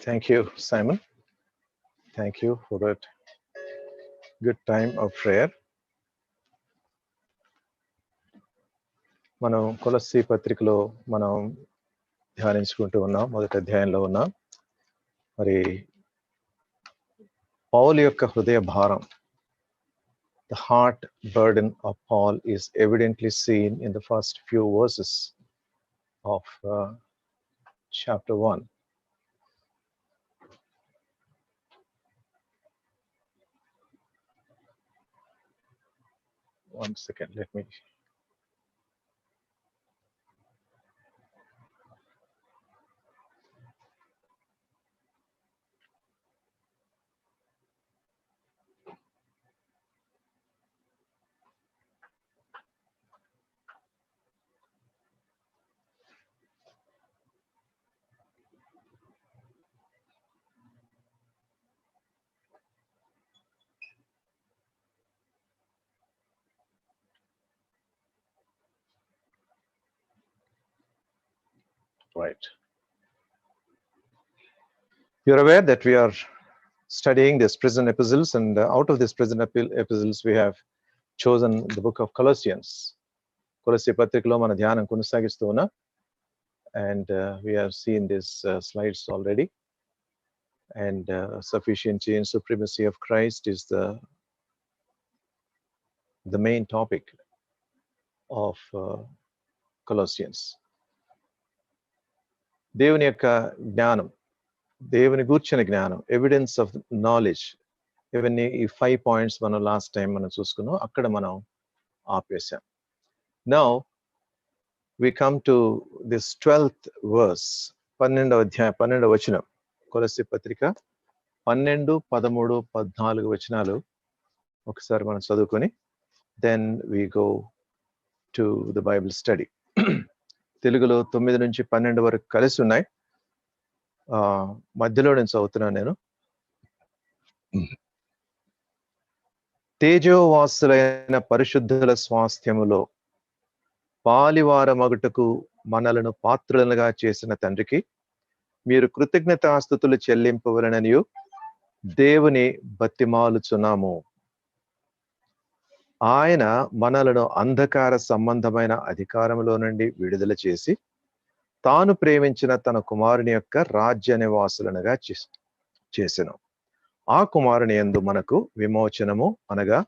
Thank you, Simon. Thank you for that good time of prayer. మనం కొలస్సీ పత్రికలో మనం ధ్యానించుకుంటూ ఉన్నాం. మొదటి అధ్యాయంలో ఉన్నాం. మరి పౌలు యొక్క హృదయ భారం, the heart burden of Paul is evidently seen in the first few verses of chapter 1. One second, let me. Right. You're aware that we are studying this prison epistles, and out of this prison epistles, we have chosen the book of Colossians. కొలస్సీ పత్రికలో మన ధ్యానం కొనసాగిస్తూ ఉన్నాం. And we have seen these slides already. And sufficiency and supremacy of Christ is the main topic of Colossians. దేవుని యొక్క జ్ఞానం, దేవుని గూర్చిన జ్ఞానం, ఎవిడెన్స్ ఆఫ్ నాలెడ్జ్, ఇవన్నీ ఈ 5 పాయింట్స్ మనం లాస్ట్ టైం మనం చూసుకున్నాం. అక్కడ మనం ఆపేసాం. Now we come to this 12th verse, 12వ అధ్యాయం 12వ వచనం. కొలస్సీ పత్రిక 12, 13, 14 వచనాలు ఒకసారి మనం చదువుకొని then we go to the Bible study. తెలుగులో 9 నుంచి 12 వరకు కలిసి ఉన్నాయి. మధ్యలో నేను చదువుతున్నాను నేను. తేజోవాసులైన పరిశుద్ధుల స్వాస్థ్యములో పాలివారమగుటకు మనలను పాత్రులుగా చేసిన తండ్రికి మీరు కృతజ్ఞతాస్తుతులు చెల్లింపవలననియు దేవుని బతిమాలుచున్నాము. ఆయన మనలను అంధకార సంబంధమైన అధికారంలో నుండి విడుదల చేసి తాను ప్రేమించిన తన కుమారుని యొక్క రాజ్య నివాసులనుగా చేసెను. ఆ కుమారుని యందు మనకు విమోచనము అనగా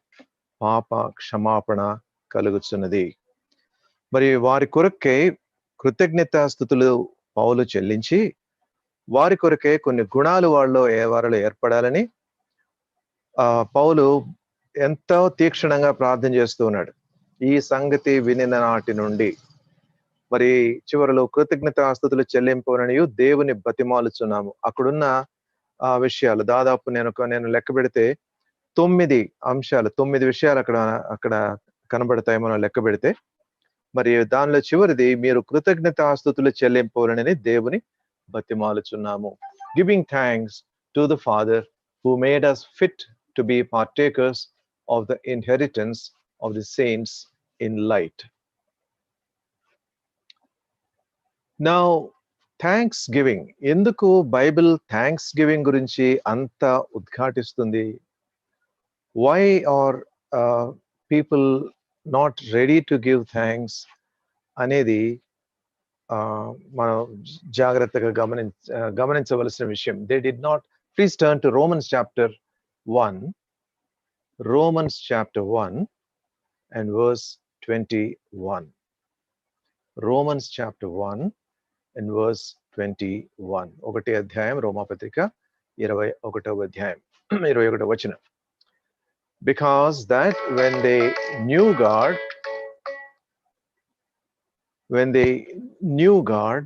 పాప క్షమాపణ కలుగుచున్నది. మరి వారి కొరకే కృతజ్ఞతాస్తుతులు పౌలు చెల్లించి వారి కొరకే కొన్ని గుణాలు వారిలో ఏర్పడాలని పౌలు ఎంతో తీక్షణంగా ప్రార్థన చేస్తూ ఉన్నాడు. ఈ సంగతి వినిన నాటి నుండి మరి చివరిలో కృతజ్ఞతాస్తుతులు చెల్లింపుననియు దేవుని బతిమాలుచున్నాము. అక్కడున్న విషయాలు దాదాపు నేను లెక్క పెడితే 9 అంశాలు, 9 విషయాలు అక్కడ కనబడతాయి మనం లెక్క పెడితే. మరి దానిలో చివరిది మీరు కృతజ్ఞతాస్తుతులు చెల్లింపునని దేవుని బతిమాలుచున్నాము. Giving thanks to the father who made us fit to be partakers of the inheritance of the saints in light. Now, thanksgiving, ఎందుకు బైబిల్ థ్యాంక్స్గివింగ్ గురించి అంత ఉద్ఘాటిస్తుంది? Why are people not ready to give thanks అనేది మనం జాగ్రత్తగా గమనించవలసిన విషయం. They did not. Please turn to Romans chapter 1. Romans chapter 1 and verse 21. Romans chapter 1 and verse 21. ఒకటి అధ్యాయం రోమాపత్రిక 21వ అధ్యాయం 21వ వచనం. Because that when they knew God,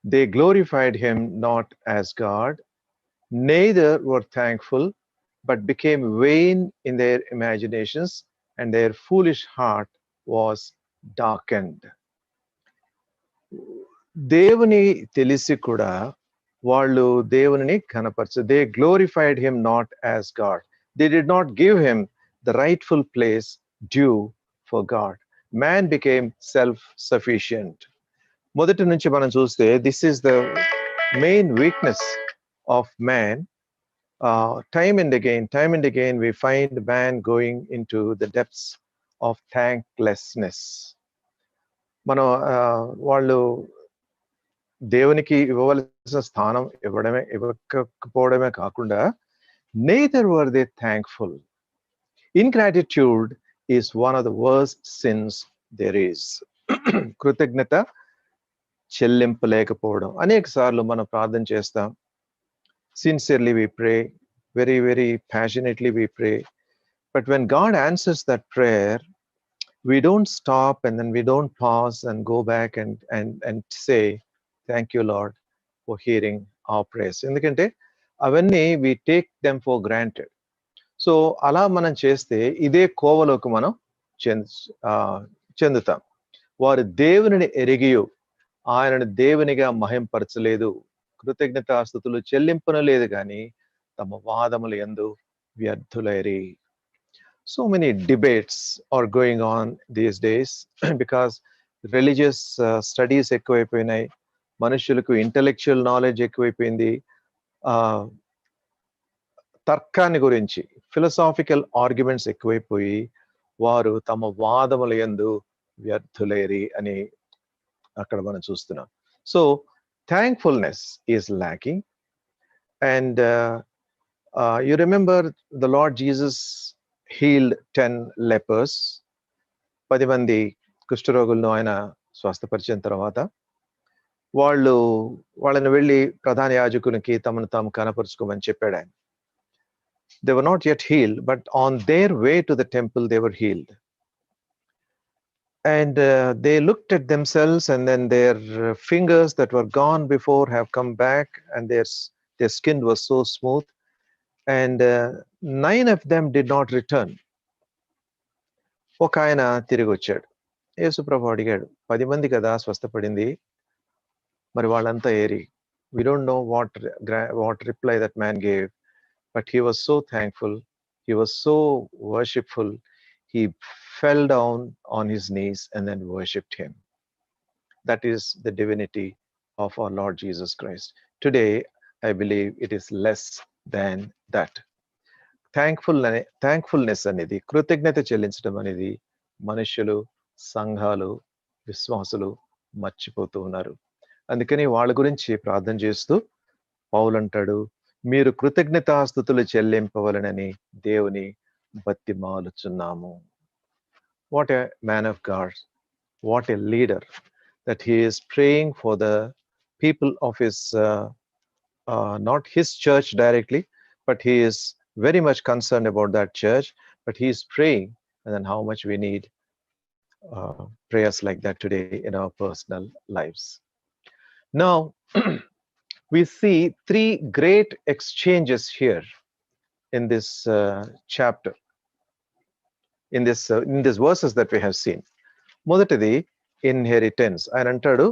they glorified him not as God, neither were thankful, but became vain in their imaginations, and their foolish heart was darkened. దేవుని తెలిసి కూడా వాళ్ళు దేవుని కనపరచు. They glorified him not as God. They did not give him the rightful place due for God. Man became self-sufficient. మొదటి నుంచి మనం చూస్తే this is the main weakness of man. Time and again, we find man going into the depths of thanklessness. మనం వాళ్ళు దేవునికి ఇవ్వవలసిన స్థానం ఇవ్వకపోవడమే కాకుండా neither were they thankful. Ingratitude is one of the worst sins there is. కృతజ్ఞత చెల్లింపలేకపోవడం. అనేక సార్లు మనం ప్రార్థన చేస్తాం. Sincerely we pray, very, very passionately we pray. But when God answers that prayer, we don't stop and then we don't pause and go back and say, thank you, Lord, for hearing our prayers. ఎందుకంటే అవన్నీ we take them for granted. So అలా మనం చేస్తే ఇదే కోవలోకి మనం చెందుతాం. వారు దేవునిని ఎరిగియు ఆయనను దేవునిగా మహింపరచలేదు, కృతజ్ఞతాస్తుతులు చెల్లింపనలేదు కానీ తమ వాదములు యందు వ్యర్థులైరి. So many debates are going on these days because religious studies ఎక్కువైపోయినాయి, మనుషులకు ఇంటెలెక్చువల్ నాలెడ్జ్ ఎక్కువైపోయింది. తర్కాన్ని గురించి ఫిలసాఫికల్ ఆర్గ్యుమెంట్స్ ఎక్కువైపోయి వారు తమ వాదముల యందు వ్యర్థులేరి అని అక్కడ మనం చూస్తున్నాం. So thankfulness is lacking. And you remember the Lord Jesus healed 10 lepers. 10 మంది కుష్ఠరోగులను ఆయన స్వస్థపరిచిన తర్వాత వాళ్ళని వెళ్ళి ప్రధాన యాజకునికి తమను తాము కనపరుచుకోమని చెప్పాడు ఆయన. They were not yet healed, but on their way to the temple they were healed. And they looked at themselves, and then their fingers that were gone before have come back, and their skin was so smooth. And 9 of them did not return. ఒక ఆయన తిరిగి వచ్చాడు. యేసుప్రభు అడిగాడు, 10 మంది కదా స్వస్థపడింది, మరి వాళ్ళంతా ఏరి? We don't know what reply that man gave, but he was so thankful, he was so worshipful, he fell down on his knees and then worshipped him. That is the divinity of our Lord Jesus Christ. Today, I believe it is less than that. Thankfulness అనేది, కృతజ్ఞత చెల్లించడం అనేది మనుషులు, సంఘాలు, విశ్వాసులు మర్చిపోతూ ఉన్నారు. అందుకని వాళ్ళ గురించి ప్రార్థన చేస్తూ పౌలు అంటాడు, మీరు కృతజ్ఞతాస్తుతులు చెల్లింపవలనని దేవుని బతిమాలుచున్నాము. What a man of God, what a leader, that he is praying for the people of his not his church directly, but he is very much concerned about that church, but he is praying, and then how much we need prayers like that today in our personal lives. Now we see 3 great exchanges here in this chapter, in these verses that we have seen. మొదటిది inheritance. ఆయన అంటాడు,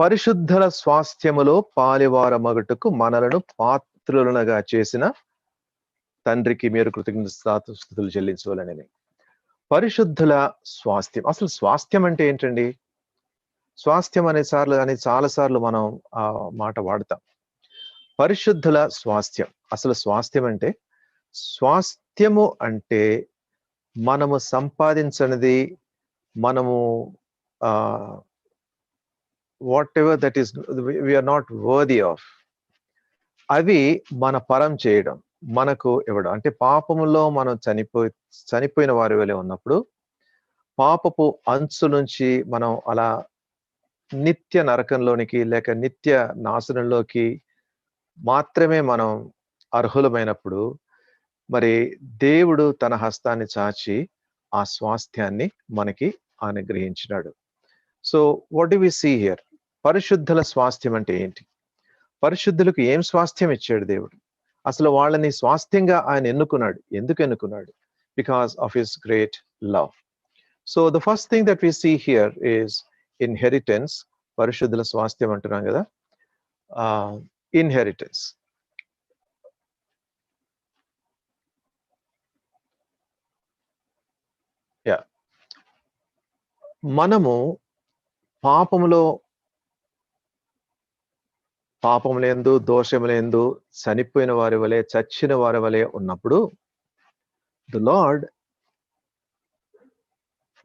పరిశుద్ధుల స్వాస్థ్యములో పాలివారమగుటకు మనలను పాత్రులనుగా చేసిన తండ్రికి మీరు కృతజ్ఞతాస్తుతులు చెల్లించవలనని. పరిశుద్ధుల స్వాస్థ్యం. అసలు స్వాస్థ్యం అంటే ఏంటండి? స్వాస్థ్యం అనే చాలా సార్లు మనం ఆ మాట వాడతాం. పరిశుద్ధుల స్వాస్థ్యం. అసలు స్వాస్థ్యం అంటే, స్వాస్థ్యము అంటే మనము సంపాదించనిది, మనము whatever that is we are not worthy of, అవి మన పరం చేయడం, మనకు ఇవ్వడం. అంటే పాపములో మనం చనిపోయిన వారి వలె ఉన్నప్పుడు, పాపపు అంచు నుంచి మనం అలా నిత్య నరకంలోనికి లేక నిత్య నాశనంలోకి మాత్రమే మనం అర్హులమైనప్పుడు, మరి దేవుడు తన హస్తాన్ని చాచి ఆ స్వాస్థ్యాన్ని మనకి అనుగ్రహించినాడు. So what do we see here? పరిశుద్ధుల స్వాస్థ్యం అంటే ఏంటి? పరిశుద్ధులకు ఏం స్వాస్థ్యం ఇచ్చాడు దేవుడు? అసలు వాళ్ళని స్వాస్థ్యంగా ఆయన ఎన్నుకున్నాడు. ఎందుకు ఎన్నుకున్నాడు? Because of his great love. So the first thing that we see here is inheritance. పరిశుద్ధుల స్వాస్థ్యం అంటున్నాం కదా, ఇన్హెరిటెన్స్. యా, మనము పాపములో పాపములందు దోషములందు చనిపోయిన వారి వలె చచ్చిన వారి వలె ఉన్నప్పుడు the Lord,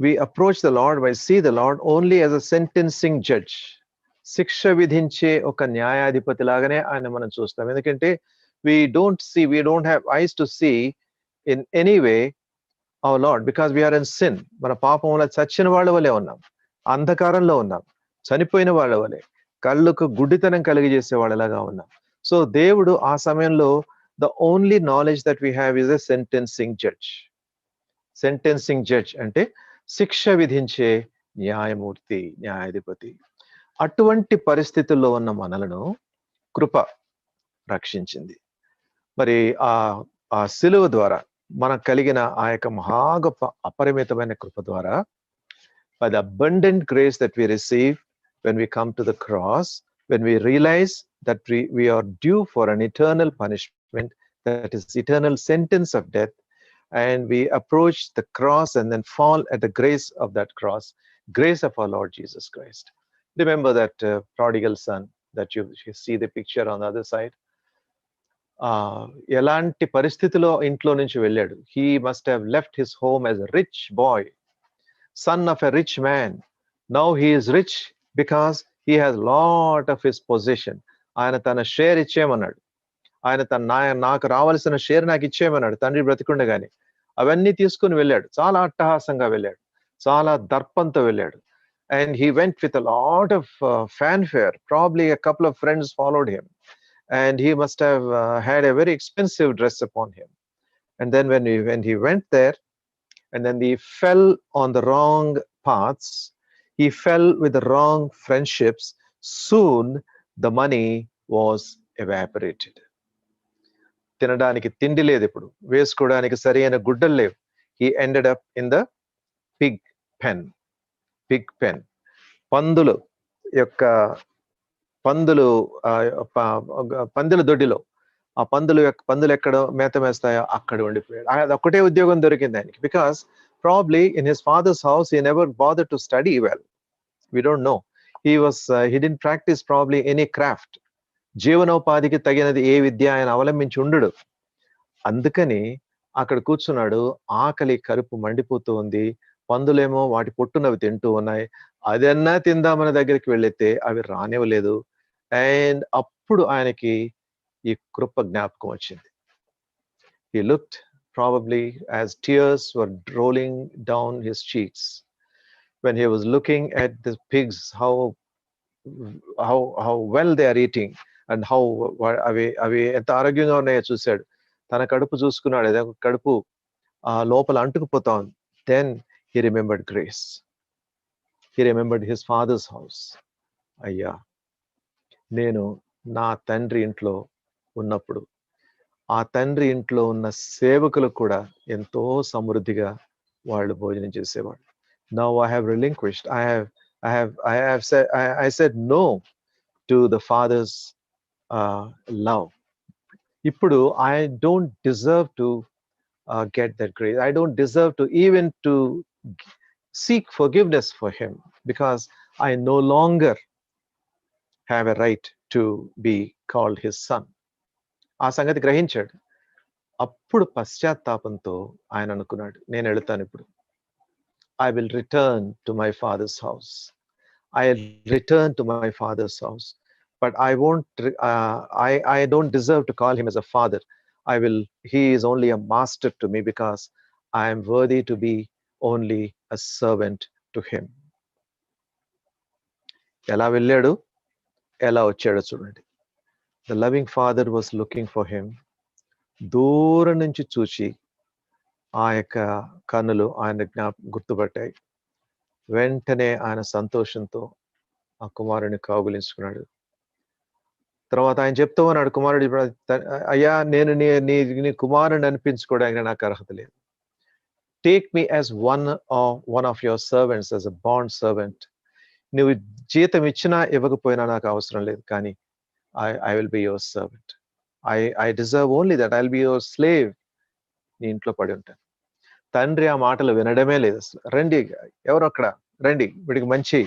we approach the Lord, we see the Lord only as a sentencing judge. శిక్ష విధించే ఒక న్యాయాధిపతి లాగానే ఆయన మనం చూస్తాం. ఎందుకంటే we don't have eyes to see in any way our Lord, because we are in sin. మన పాపంలో చచ్చిన వాళ్ళ వలె ఉన్నాం, అంధకారంలో ఉన్నాం, చనిపోయిన వాళ్ళ వలె, కళ్ళకు గుడ్డితనం కలిగజేసే వాళ్ళలాగా ఉన్నాం. సో దేవుడు ఆ సమయంలో the only knowledge that we have is a sentencing judge. Sentencing judge అంటే శిక్ష విధించే న్యాయమూర్తి, న్యాయాధిపతి. అటువంటి పరిస్థితుల్లో ఉన్న మనలను కృప రక్షించింది. మరి ఆ సిలువ ద్వారా మనకు కలిగిన ఆ యొక్క మహా గొప్ప అపరిమితమైన కృప ద్వారా, by the abundant grace that we receive when we come to the cross, when we realize that we are due for an eternal punishment, that is eternal sentence of death, and we approach the cross and then fall at the grace of that cross, grace of our Lord Jesus Christ. Remember that prodigal son that you see the picture on the other side. ఎలాంటి పరిస్థితిలో ఇంట్లో నుంచి వెళ్ళాడు. He must have left his home as a rich boy, son of a rich man. Now he is rich because he has lot of his possession. ఆయన తన share ఇచ్చేయమన్నాడు. ఆయన నాకు రావాల్సిన షేర్ నాకు ఇచ్చేయమన్నాడు తండ్రి బ్రతికుండగానే. అవన్నీ తీసుకుని వెళ్ళాడు. చాలా అట్టహాసంగా వెళ్ళాడు, చాలా దర్పంతో వెళ్ళాడు. And he went with a lot of fanfare. Probably a couple of friends followed him, and he must have had a very expensive dress upon him. And then when he went there, and then he fell on the wrong paths, he fell with the wrong friendships, soon the money was evaporated. తినడానికి తిండి లేదు, ఇప్పుడు వేసుకోవడానికి సరైన గుడ్డలు లేవు. He ended up in the pig pen. పందుల దొడ్డిలో ఆ పందులు ఎక్కడ మేత వేస్తాయో అక్కడ ఉండిపోయాడు. అది ఒక్కటే ఉద్యోగం దొరికింది ఆయనకి. Because probably in his father's house he never bothered to study well. We don't know. He didn't practice probably any craft. జీవనోపాధికి తగినది ఏ విద్య ఆయన అవలంబించి ఉండడు. అందుకని అక్కడ కూర్చున్నాడు. ఆకలి కడుపు మండిపోతూ ఉంది. పందులేమో వాటి పొట్టునవి తింటూ ఉన్నాయి. అదన్నా తిందామని దగ్గరికి వెళ్ళితే అవి రానివ్వలేదు. అండ్ అప్పుడు ఆయనకి ఈ కృప జ్ఞాపకం వచ్చింది. He looked probably as tears were rolling down his cheeks when he was looking at the pigs, how well they are eating and how అవి ఎంత ఆరోగ్యంగా ఉన్నాయో చూశాడు. తన కడుపు చూసుకున్నాడు, అదే కడుపు లోపల అంటుకుపోతా ఉంది. Then he remembered grace. He remembered his father's house. అయ్యా, నేను నా తండ్రి ఇంట్లో ఉన్నప్పుడు ఆ తండ్రి ఇంట్లో ఉన్న సేవకులు కూడా ఎంతో సమృద్ధిగా వాళ్ళు భోజనం చేసేవాళ్ళు. Now I have relinquished. I said no to the father's love. ఇప్పుడు I don't deserve to get that grace. I don't deserve to even to seek forgiveness for him, because I no longer have a right to be called his son. ఆ సంగతి గ్రహించాడు. అప్పుడు పశ్చాత్తాపంతో ఆయన అనుకున్నాడు, నేను వెళ్తాను ఇప్పుడు. I will return to my father's house. I'll return to my father's house. But I won't, I don't deserve to call him as a father. He is only a master to me, because I am worthy to be only a servant to him. ఎలా వెళ్ళాడు, ఎలా వచ్చాడో చూడండి. The loving father was looking for him. దూరం నుంచి చూచి ఆ యొక్క కన్నులు ఆయన గుర్తుపట్టాయి. వెంటనే ఆయన సంతోషంతో ఆ కుమారుని కౌగిలించుకున్నాడు. తర్వాత ఆయన చెప్తూ ఉన్నాడు, కుమారుడు, అయ్యా, నేను నీ కుమారుని అనిపించుకోవడానికి నాకు అర్హత లేదు. Take me as one of your servants, as a bond servant. నువ్వు జీతం ఇచ్చినా ఇవ్వకపోయినా నాకు అవసరం లేదు, కానీ I will be your servant. I deserve only that. I'll be your slave. నీ ఇంట్లో పడి ఉంటాను. తండ్రి ఆ మాటలు వినడమే లేదు అసలు. రండి, ఎవరు అక్కడ, రండి, వీడికి మంచి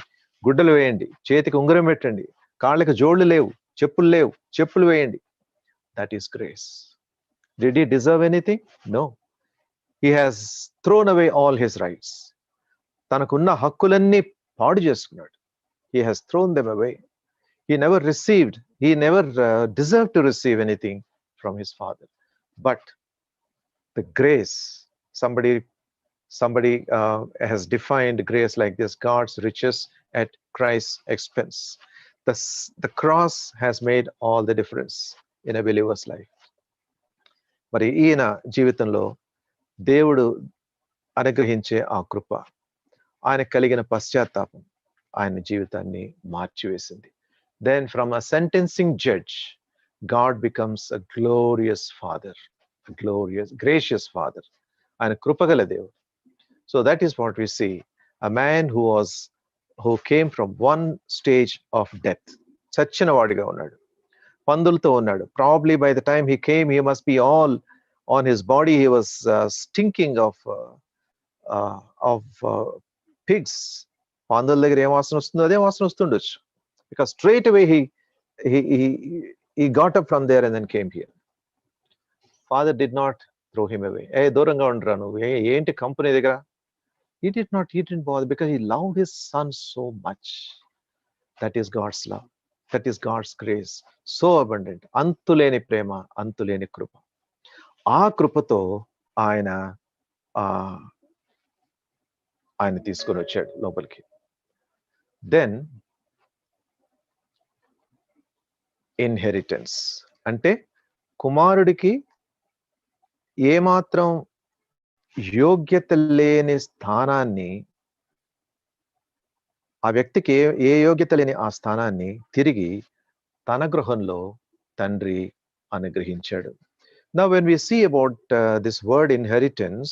గుడ్డలు వేయండి, చేతికి ఉంగరం పెట్టండి, కాళ్ళకి జోళ్ళు లేవు, చెప్పులు లేవు, చెప్పులు వేయండి. That is grace. Did he deserve anything? No. He has thrown away all his rights. తనకున్న హక్కులన్నీ పాడు చేసుకున్నాడు. He has thrown them away. He never received, he never deserved to receive anything from his father. But the grace, somebody has defined grace like this: God's riches at Christ's expense. The cross has made all the difference in a believer's life. మరి ఈయన జీవితంలో దేవుడు అనుగ్రహించే ఆ కృప, ఆయన కలిగిన పశ్చాత్తాపం ఆయన జీవితాన్ని మార్చివేసింది. Then from a sentencing judge, God becomes a glorious father, a gracious father. ఆయన కృపగల దేవుడు. So that is what we see. A man who came from one stage of death. చచ్చిన వాడిగా ఉన్నాడు, పందులతో ఉన్నాడు. Probably by the time he came, he must be all on his body. He was stinking of pigs. పందుల దగ్గర ఏం వాసన వస్తుందో అదే వాసన వస్తుండొచ్చు. Because straight away he got up from there and then came here. Father did not throw him away. దూరంగా ఉండరా నువ్వు, ఏంటి కంపెనీ దగ్గర. He didn't bother, because he loved his son so much. That is God's love. That is God's grace. So abundant. అంతులేని ప్రేమ, అంతులేని కృప. ఆ కృపతో ఆయన తీసుకొని వచ్చాడు లోపలికి. దెన్ ఇన్హెరిటెన్స్ అంటే కుమారుడికి ఏమాత్రం యోగ్యత లేని స్థానాన్ని, ఆ వ్యక్తికి ఏ యోగ్యత లేని ఆ స్థానాన్ని తిరిగి తన గృహంలో తండ్రి అనుగ్రహించాడు. Now when we see about this word inheritance,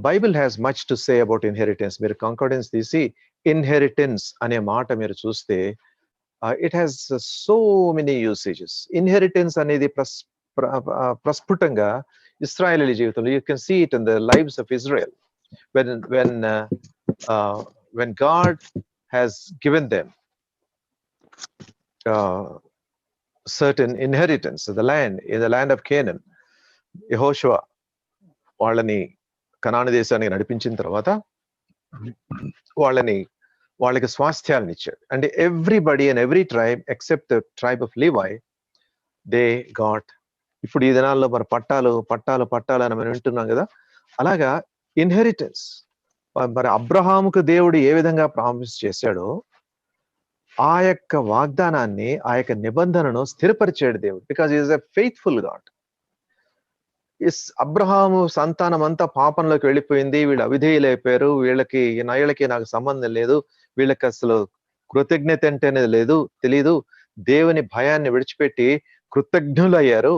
Bible has much to say about inheritance. మీరు concordance తీసి inheritance అనే మాట మీరు చూస్తే it has so many usages. Inheritance అనేది ప్రస్ఫుటంగా ఇశ్రాయేలీయుల జీవితంలో, you can see it in the lives of Israel. When God has given them certain inheritance of the land, in the land of Canaan, యెహోషువ వాళ్ళని కనాను దేశానికి నడిపించిన తర్వాత వాళ్ళకి స్వాస్థ్యాలను ఇచ్చాడు. అంటే everybody and every tribe except the tribe of Levi, they got. ఇప్పుడు ఈ దినాల్లో మన పట్టాలు అని మనం వింటున్నాం కదా, అలాగా ఇన్హెరిటెన్స్. మరి అబ్రహాముకు దేవుడు ఏ విధంగా ప్రామిస్ చేశాడో ఆ యొక్క వాగ్దానాన్ని, ఆ యొక్క నిబంధనను స్థిరపరిచాడు దేవుడు. Because is a faithful God. Abraham సంతానం అంతా పాపంలోకి వెళ్ళిపోయింది, వీళ్ళు అవిధేయులైపోయారు, వీళ్ళకి నాకు సంబంధం లేదు, వీళ్ళకి అసలు కృతజ్ఞత అంటే తెలీదు, దేవుని భయాన్ని విడిచిపెట్టి కృతజ్ఞులయ్యారు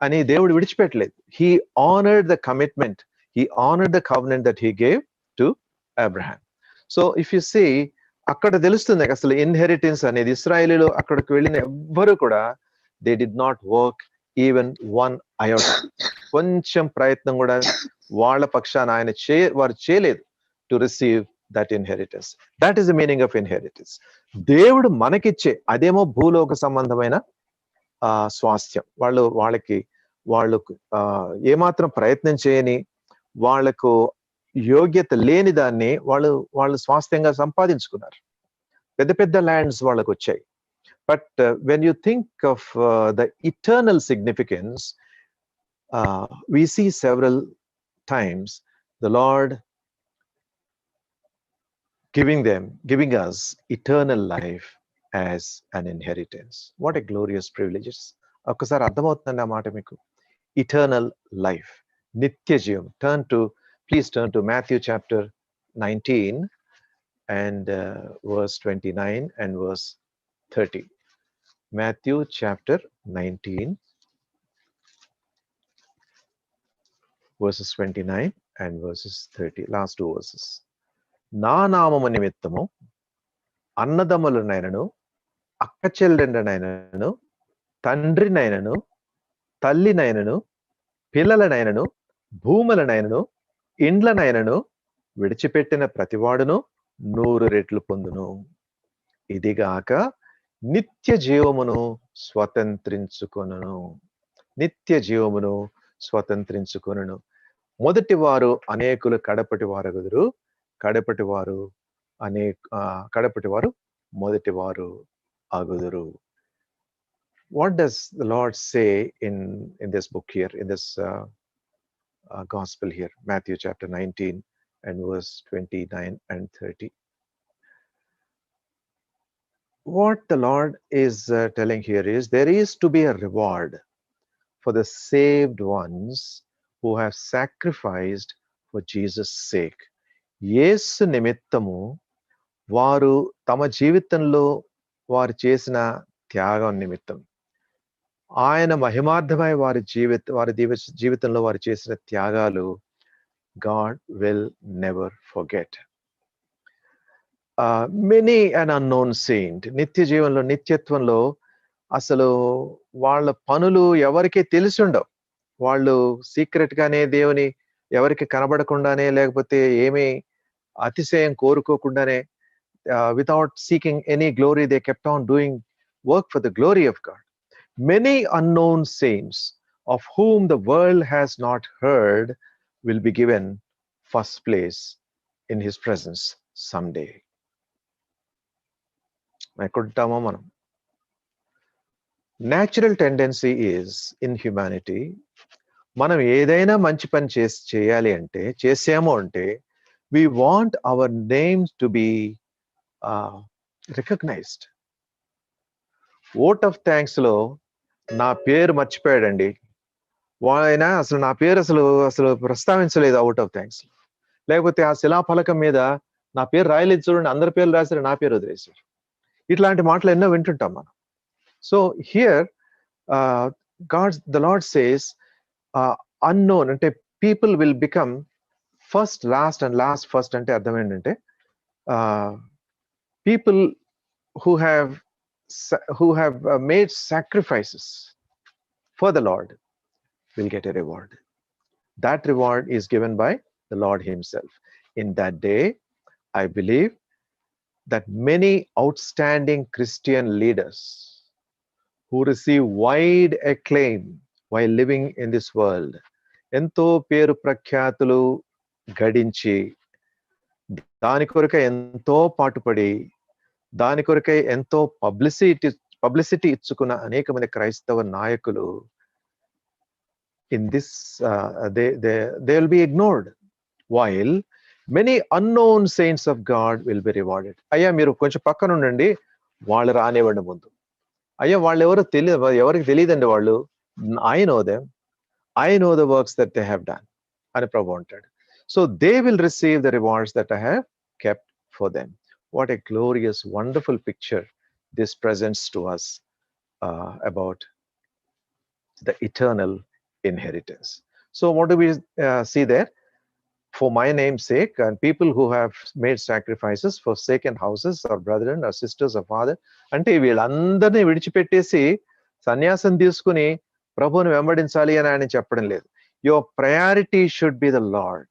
అని దేవుడు విడిచిపెట్టలేదు. He honored the commitment, he honored the covenant that he gave to Abraham. So if you see, అక్కడ తెలుస్తుంది అసలు ఇన్హెరిటెన్స్ అనేది. ఇశ్రాయేలీయులు అక్కడికి వెళ్ళిన ఎవ్వరు కూడా they did not work even one iota. కొంచెం ప్రయత్నం కూడా వాళ్ళ పక్షాన వారు చేయలేదు to receive that inheritance. That is the meaning of inheritance. దేవుడు మనకిచ్చే అదేమో భూలోక సంబంధమైన స్వాస్థ్యం. వాళ్ళు ఏమాత్రం ప్రయత్నం చేయని, వాళ్లకు యోగ్యత లేని దాన్ని వాళ్ళు స్వాస్థ్యంగా సంపాదించుకున్నారు. పెద్ద పెద్ద ల్యాండ్స్ వాళ్ళకు వచ్చాయి. But when you think of the eternal significance, we see several times the Lord giving us eternal life as an inheritance. What a glorious privilege. ఒక్కసారి అర్థమవుతుందండి ఆ మాట మీకు? Eternal life, నిత్య జీవం. Please turn to Matthew chapter 19 and verse 29 and verse 30. Matthew chapter 19 verses 29 and verses 30. Last two verses. నా నామము నిమిత్తము అన్నదమ్ములనైనను, అక్క చెల్లెండ్రనైనను, తండ్రినైనను, తల్లినైనను, పిల్లలనైనను, భూములనైనను, ఇండ్లనైనను విడిచిపెట్టిన ప్రతివాడును 100 రెట్లు పొందును. ఇదిగాక నిత్య జీవమును స్వతంత్రించుకొనును. నిత్య జీవమును స్వతంత్రించుకొనును. మొదటి వారు అనేకులు కడపటి వారగుదురు, కడపటి వారు కడపటి వారు మొదటి వారు అగుదురు. What does the Lord say in this book here, in this gospel here, Matthew chapter 19 and verse 29 and 30? What the Lord is telling here is there is to be a reward for the saved ones who have sacrificed for Jesus' sake. యేసు నిమిత్తము వారు తమ జీవితంలో వారు చేసిన త్యాగం నిమిత్తం, ఆయన మహిమార్థమై వారి జీవితంలో వారు చేసిన త్యాగాలు God will never forget. Many an unknown saint, నిత్య జీవనంలో నిత్యత్వంలో అసలు వాళ్ళ పనులు ఎవరికీ తెలిసి ఉండవు. వాళ్ళు సీక్రెట్ గానే దేవుని ఎవరికి కనబడకుండానే, లేకపోతే ఏమీ అతిశయం కోరుకోకుండానే, without seeking any glory, they kept on doing work for the glory of God. Many unknown saints of whom the world has not heard will be given first place in his presence someday. ఎక్కడుంటామో మనం. Natural tendency is in humanity, మనం ఏదైనా మంచి పని చేయాలి అంటే, చేసాము అంటే, we want our names to be recognized. Vote of thanks లో నా పేరు మర్చిపోయాడండి, ఆయన అసలు నా పేరు అసలు ప్రస్తావించలేదు అవుట్ ఆఫ్ థ్యాంక్స్. లేకపోతే ఆ శిలాఫలకం మీద నా పేరు రాయలేదు చూడండి, అందరి పేర్లు రాశారు, నా పేరు వదిలేశారు. ఇట్లాంటి మాటలు ఎన్నో వింటుంటాం మనం. So here the Lord says unknown అంటే people will become first last and last first. అంటే అర్థం ఏంటంటే people who have made sacrifices for the Lord will get a reward. That reward is given by the Lord himself. In that day, I believe that many outstanding Christian leaders who receive wide acclaim while living in this world, ఎంతో పేరు ప్రఖ్యాతులు గడించి, దాని కొరకై ఎంతో పాటుపడి, దాని కొరకై ఎంతో publicity ఇచ్చుకున్న అనేక మంది క్రైస్తవ నాయకులు in this they will be ignored, while many unknown saints of God will be rewarded. అయ్యా మీరు కొంచెం పక్కన ఉండండి, వాళ్ళు రానివ్వండి ముందు. అయ్యా వాళ్ళు ఎవరో తెలియదు, ఎవరికి తెలియదండి వాళ్ళు. I know them, I know the works that they have done అని ప్రభు అంటాడు. So they will receive the rewards that I have kept for them. What a glorious, wonderful picture this presents to us about the eternal inheritance. So what do we see there? For my name's sake, and people who have made sacrifices, forsaken houses or brethren or sisters or father, అంటే వీళ్ళందరినీ విడిచిపెట్టేసి సన్యాసం తీసుకుని ప్రభువుని వెంబడించాలి అని ఆయన చెప్పడం లేదు. Your priority should be the Lord.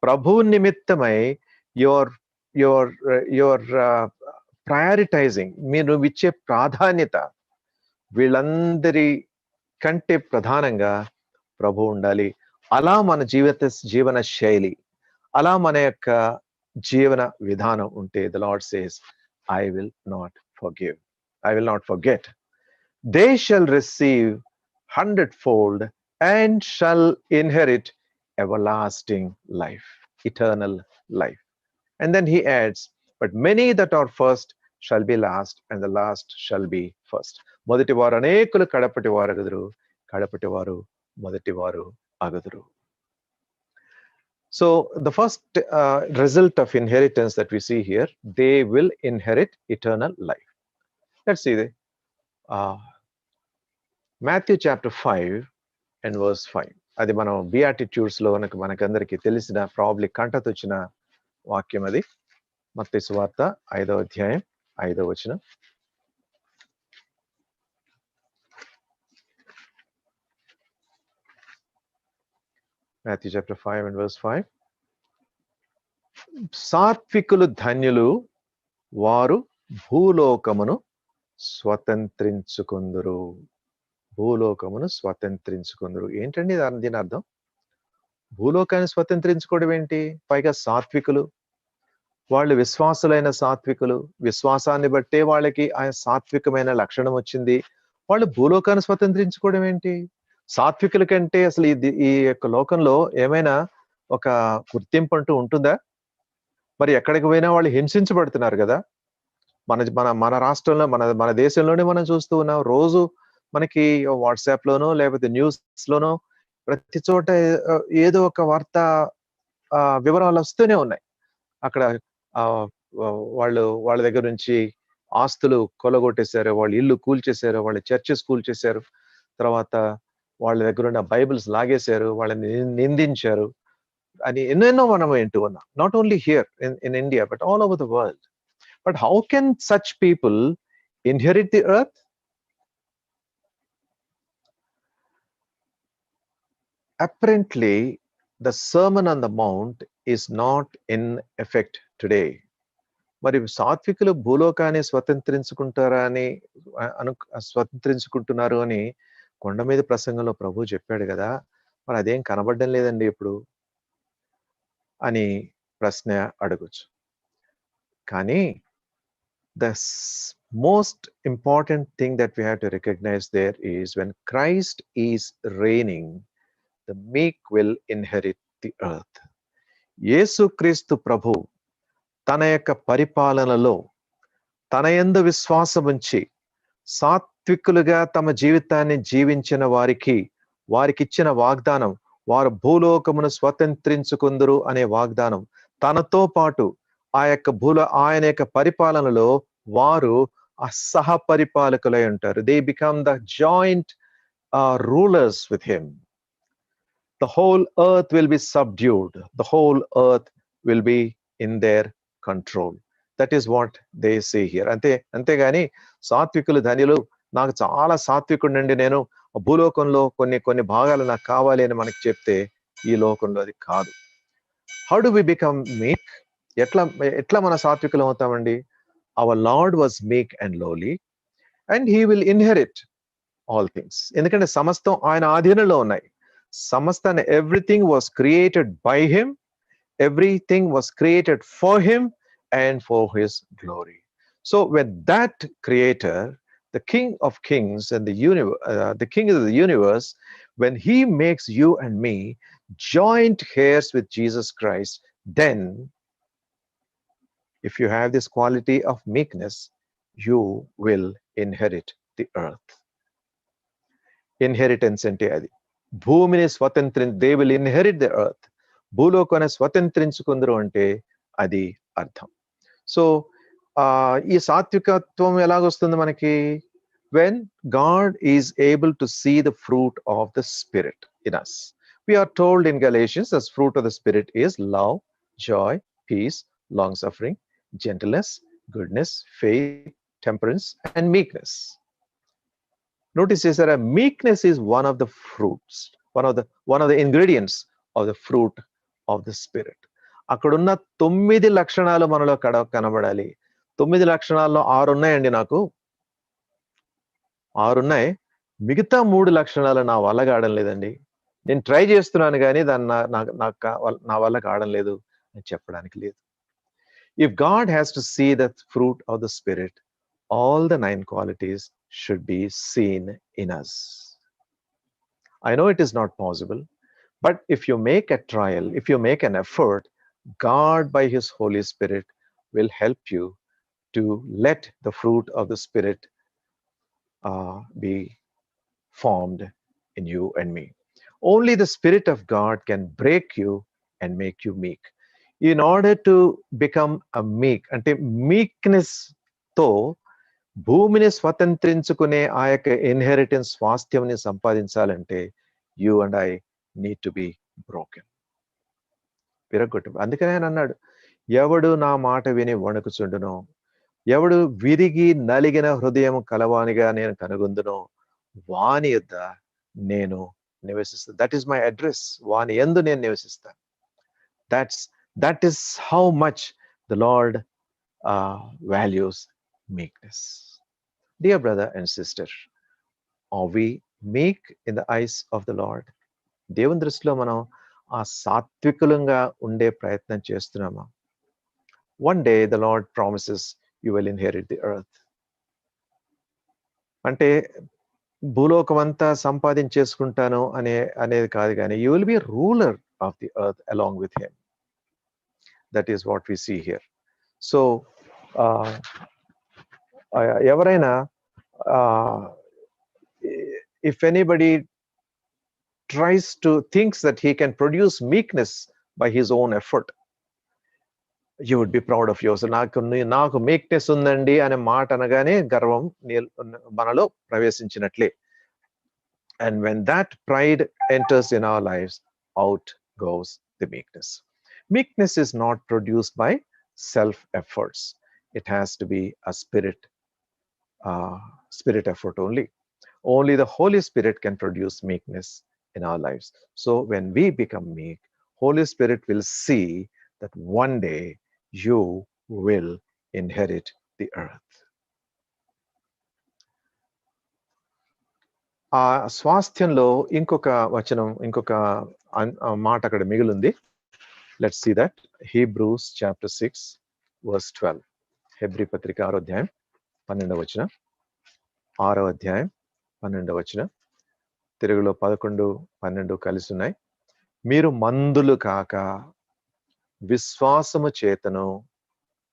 ప్రభు నిమిత్తమై your prioritizing, మీరు ఇచ్చే ప్రాధాన్యత వీళ్ళందరి కంటే ప్రధానంగా ప్రభు ఉండాలి. అలా మన జీవన శైలి, అలా మన యొక్క జీవన విధానం ఉంటే, the Lord says, I will not forgive, I will not forget. They shall receive 100-fold and shall inherit everlasting life, eternal life. And then he adds, but many that are first shall be last, and the last shall be first. మొదటి వారు అనేకులు కడపటి వారు అగుదురు, కడపటి వారు మొదటి వారు అగుదురు. So the first result of inheritance that we see here, they will inherit eternal life. Let's see Matthew chapter 5 and verse 5. అది మనం బియాటిట్యూడ్స్ లో మనకందరికి తెలిసిన, ప్రాబ్లీ కంటతొచ్చిన వాక్యం అది. మత్తయి సువార్త 5వ అధ్యాయం 5వ వచనం. Matthew chapter 5 and verse 5. సాత్వికులు ధన్యులు, వారు భూలోకమును స్వతంత్రించుకుందురు. భూలోకమును స్వతంత్రించుకుందురు. ఏంటండి దీని అర్థం? భూలోకాన్ని స్వతంత్రించుకోవడం ఏంటి? పైగా సాత్వికులు, వాళ్ళు విశ్వాసులైన సాత్వికులు, విశ్వాసాన్ని బట్టే వాళ్ళకి ఆ సాత్వికమైన లక్షణం వచ్చింది. వాళ్ళు భూలోకాన్ని స్వతంత్రించుకోవడం ఏంటి? సాత్వికుల కంటే అసలు ఈ యొక్క లోకంలో ఏమైనా ఒక గుర్తింపు అంటూ ఉంటుందా? మరి ఎక్కడికి పోయినా వాళ్ళు హింసించబడుతున్నారు గదా! మన మన మన రాష్ట్రంలో, మన మన దేశంలోనే మనం చూస్తూ ఉన్నాం. రోజు మనకి వాట్సాప్‌లోనో లేకపోతే న్యూస్‌లోనో ప్రతి చోట ఏదో ఒక వార్త వివరాలు వస్తూనే ఉన్నాయి. అక్కడ ఆహ్, వాళ్ళ దగ్గర నుంచి ఆస్తులు కొల్లగొట్టేశారు. వాళ్ళ ఇల్లు కూల్చేశారు. వాళ్ళ చర్చెస్ కూల్చేశారు. తర్వాత వాళ్ళ దగ్గరున్న బైబిల్స్ లాగేశారు. వాళ్ళని నిందించారు. అని ఎన్నెన్నో మనం వింటూ ఉన్నాం. Not only here in India but all over the world. But how can such people inherit the earth? Apparently, the Sermon on the Mount is not in effect today. మరి సాత్వికులు భూలోకాన్ని స్వతంత్రించుకుంటారా అని స్వతంత్రించుకుంటున్నారు అని కొండ మీద ప్రసంగంలో ప్రభు చెప్పాడు కదా! మరి అదేం కనబడడం లేదండి ఇప్పుడు అని ప్రశ్న అడగొచ్చు. కానీ the most important thing that we have to recognize there is when Christ is reigning, the meek will inherit the earth. యేసుక్రీస్తు ప్రభు తన యొక్క పరిపాలనలో తన యందు విశ్వాసముంచి సాత్వికులుగా తమ జీవితాన్ని జీవించిన వారికిచ్చిన వాగ్దానం, వారు భూలోకమును స్వతంత్రించుకుందురు అనే వాగ్దానం, తనతో పాటు ఆయన యొక్క పరిపాలనలో వారు సహ పరిపాలకులై ఉంటారు. They become the joint rulers with him. The whole earth will be subdued. The whole earth will be in their control. That is what they say here. అంతేగాని సాత్వికులు ధనిలు, నాకు చాలా సాత్వికుడినండి నేను, భూలోకంలో కొన్ని భాగాలు నాకు కావాలి అని మనకి చెప్తే ఈ లోకంలో అది కాదు. How do we become meek? ఎట్లా మన సాత్వికులం అవుతామండి? Our Lord was meek and lowly and he will inherit all things. ఎందుకంటే సమస్తం ఆయన ఆధీనంలో ఉన్నాయి. Samastan, everything was created by him, everything was created for him and for his glory. So when that creator, the king of kings and the king of the universe, when he makes you and me joint heirs with Jesus Christ, then if you have this quality of meekness, you will inherit the earth. Inheritance ante adi. భూమిని they will inherit the earth. భూలోకాన్ని స్వతంత్రించుకుందరు అంటే అది అర్థం. So ఈ సాత్వికత్వం ఎలాగొస్తుంది మనకి? When God is able to see the fruit of the spirit in us. We are told in Galatians that fruit of the spirit is love, joy, peace, long suffering, gentleness, goodness, faith, temperance and meekness. Notice that meekness is one of the fruits, one of the ingredients of the fruit of the spirit. అక్కడున్న 9 లక్షణాలు మనలో కనబడాలి. 9 లక్షణాల్లో 6 ఉన్నాయండి నాకు. 6 ఉన్నాయి. మిగతా 3 లక్షణాలు నా వల్ల కావడం లేదండి. నేను ట్రై చేస్తున్నాను కానీ దాన్ని నా వల్ల కావడం లేదు అని చెప్పడానికి లేదు. If God has to see the fruit of the spirit, all the 9 qualities should be seen in us. I know it is not possible, but if you make a trial, if you make an effort, God by his Holy Spirit will help you to let the fruit of the Spirit be formed in you and me. Only the Spirit of God can break you and make you meek. In order to become a meek, ante meekness తో భూమిని స్వతంత్రించుకునే ఆ యొక్క inheritance స్వాస్థ్యంని సంపాదించాలంటే you and I need to be broken, విరగొట్టు. అందుకనే ఆయన అన్నాడు, ఎవడు నా మాట విని వణుకుచుండునో, ఎవడు విరిగి నలిగిన హృదయం కలవానిగా నేను కనుగొందునో, వాని యొద్ద నేను నివసిస్తాను. That is my address. వాని యందు నేను నివసిస్తాను. That is how much the Lord values meekness. Dear brother and sister, are we meek in the eyes of the Lord? దేవుని దృష్టిలో మనం ఆ సాత్వికులంగా ఉండే ప్రయత్నం చేస్తున్నామా? One day the Lord promises you will inherit the earth. అంటే భూలోకమంతా సంపాదించేసుకుంటాను అనేది కాదు కానీ you will be a ruler of the earth along with him. That is what we see here. So ఎవరైనా if anybody tries to thinks that he can produce meekness by his own effort, you would be proud of yourself. నాకు meekness ఉందండి అనే మాట అనగానే గర్వం మనలో ప్రవేశించినట్లే. And when that pride enters in our lives, out goes the meekness. Meekness is not produced by self efforts. It has to be a spirit effort only. Only the Holy Spirit can produce meekness in our lives. So when we become meek, Holy Spirit will see that one day you will inherit the earth. ఆ స్వాస్థ్యంలో ఇంకొక వచనం, ఇంకొక మాట అక్కడ మిగిలింది. Let's see that. Hebrews chapter 6 verse 12. హెబ్రీ పత్రిక 6వ అధ్యాయం 12వ వచనం. 6వ అధ్యాయం 12వ వచనం. తెలుగులో 11, 12 కలిసి ఉన్నాయి. మీరు మందులు కాక విశ్వాసము చేతను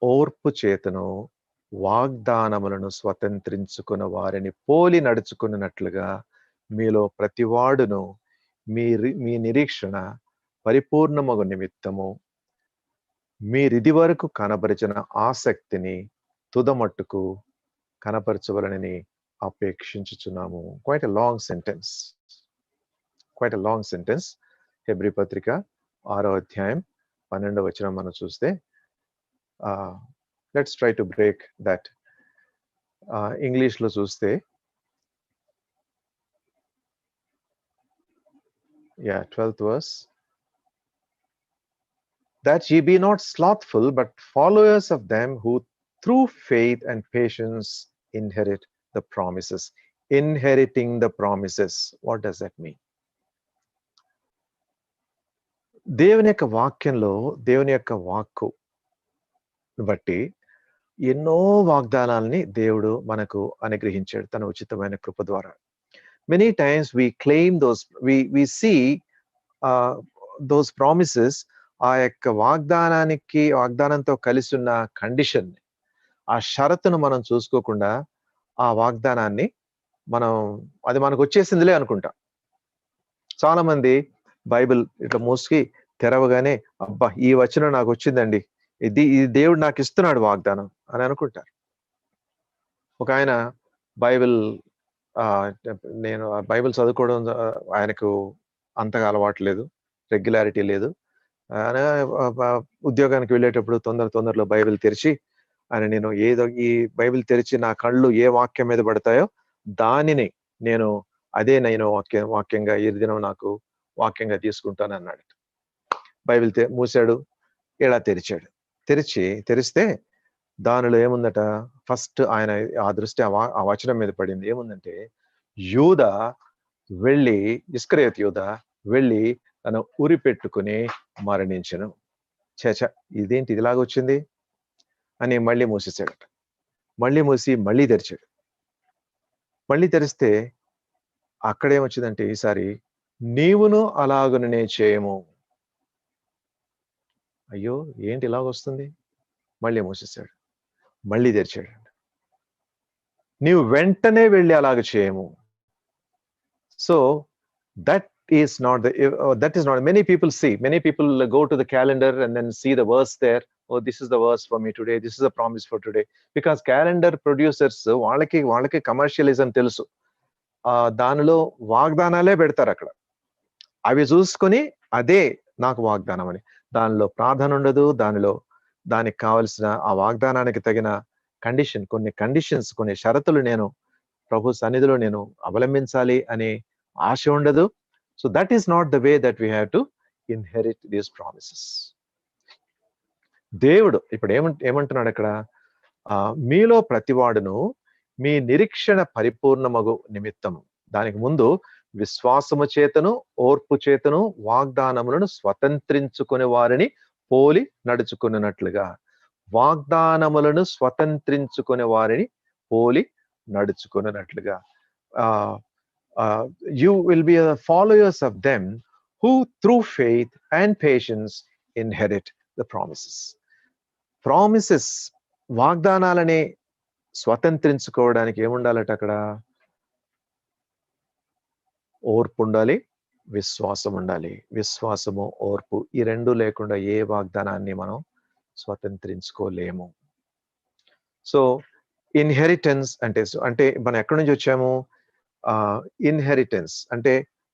ఓర్పు చేతను వాగ్దానములను స్వతంత్రించుకున్న వారిని పోలి నడుచుకున్నట్లుగా మీలో ప్రతివాడును మీ నిరీక్షణ పరిపూర్ణమగు నిమిత్తము మీరిది వరకు కనబరిచిన ఆసక్తిని తుదమట్టుకు కనపరచవలనని అపేక్షించుచున్నాము. Quite a long sentence. Hebrew పత్రిక 6వ అధ్యాయం 12వ వచనం మనం చూస్తే, let's try to break that. English lo chuste, 12th verse. That ye be not slothful, but followers of them who through faith and patience inherit the promises. Inheriting the promises. What does that mean? దేవుని యొక్క వాక్యంలో, దేవుని యొక్క వాక్కు బట్టి ఎన్నో వాగ్దానాల్ని దేవుడు మనకు అనుగ్రహించాడు తన ఉచితమైన కృప ద్వారా. Many times we claim those, we see those promises. ఆ యొక్క వాగ్దానంతో కలిసి ఉన్న కండిషన్, ఆ షరతును మనం చూసుకోకుండా ఆ వాగ్దానాన్ని అది మనకు వచ్చేసిందిలే అనుకుంటాం. చాలా మంది బైబిల్ ఇట్లా మోసుకి తెరవగానే, అబ్బా ఈ వచనం నాకు వచ్చిందండి, ఇది దేవుడు నాకు ఇస్తున్నాడు వాగ్దానం అని అనుకుంటారు. ఒక ఆయన నేను బైబిల్ చదువుకోవడం ఆయనకు అంతగా అలవాటు లేదు, రెగ్యులారిటీ లేదు. ఉద్యోగానికి వెళ్ళేటప్పుడు తొందరలో బైబిల్ తెరిచి నేను ఈ బైబిల్ తెరిచి నా కళ్ళు ఏ వాక్యం మీద పడతాయో దానిని నేను వాక్యంగా ఈ దినం నాకు వాక్యంగా తీసుకుంటాను అన్నాడు. బైబిల్ మూసాడు, ఇలా తెరిస్తే దానిలో ఏముందట, ఫస్ట్ ఆయన ఆ దృష్టి ఆ వచనం మీద పడింది. ఏముందంటే, ఇస్కరియోతు యూదా వెళ్ళి తను ఉరి పెట్టుకుని మరణించెను. ఇదేంటి ఇలాగొచ్చింది అని మళ్ళీ మూసేసాడట. మళ్ళీ మూసి మళ్ళీ తెరిచాడు. మళ్ళీ తెరిస్తే అక్కడేమొచ్చిందంటే, ఈసారి నీవును అలాగుననే చేయము. అయ్యో ఏంటి ఇలాగొస్తుంది, మళ్ళీ మూసేసాడు. మళ్ళీ తెరిచాడు. నీవు వెంటనే వెళ్ళి అలాగ చేయము. So that is not many people go to the calendar and then see the verse there. Oh, this is the verse for me today, this is a promise for today. Because calendar producers వాళ్ళకి commercialism తెలుసు. దానిలో వాగ్దానాలే పెడతారు అక్కడ. అవి చూసుకొని అదే నాకు వాగ్దానం అని. దానిలో ప్రార్థన ఉండదు, దానికి కావలసిన ఆ వాగ్దానానికి తగిన కొన్ని షరతులు నేను ప్రభు సన్నిధిలో నేను అవలంబించాలి అనే ఆశ ఉండదు. So that is not the way that we have to inherit these promises. దేవుడు ఇప్పుడు ఏమంటున్నాడు అక్కడ, మీలో ప్రతివాడును మీ నిరీక్షణ పరిపూర్ణమగు నిమిత్తము. దానికి ముందు విశ్వాసము చేతను ఓర్పు చేతను వాగ్దానములను స్వతంత్రించుకునే వారిని పోలి నడుచుకున్నట్లుగా. వాగ్దానములను స్వతంత్రించుకునే వారిని పోలి నడుచుకున్నట్లుగా. You will be the followers of them who through faith and patience inherit the promises. Promises, వాగ్దానాలని స్వతంత్రించుకోవడానికి ఏముండాలట అక్కడ? ఓర్పు ఉండాలి, విశ్వాసం ఉండాలి. విశ్వాసము, ఓర్పు ఈ రెండు లేకుండా ఏ వాగ్దానాన్ని మనం స్వతంత్రించుకోలేము. సో ఇన్హెరిటెన్స్ అంటే మనం ఎక్కడి నుంచి వచ్చాము? ఇన్హెరిటెన్స్ అంటే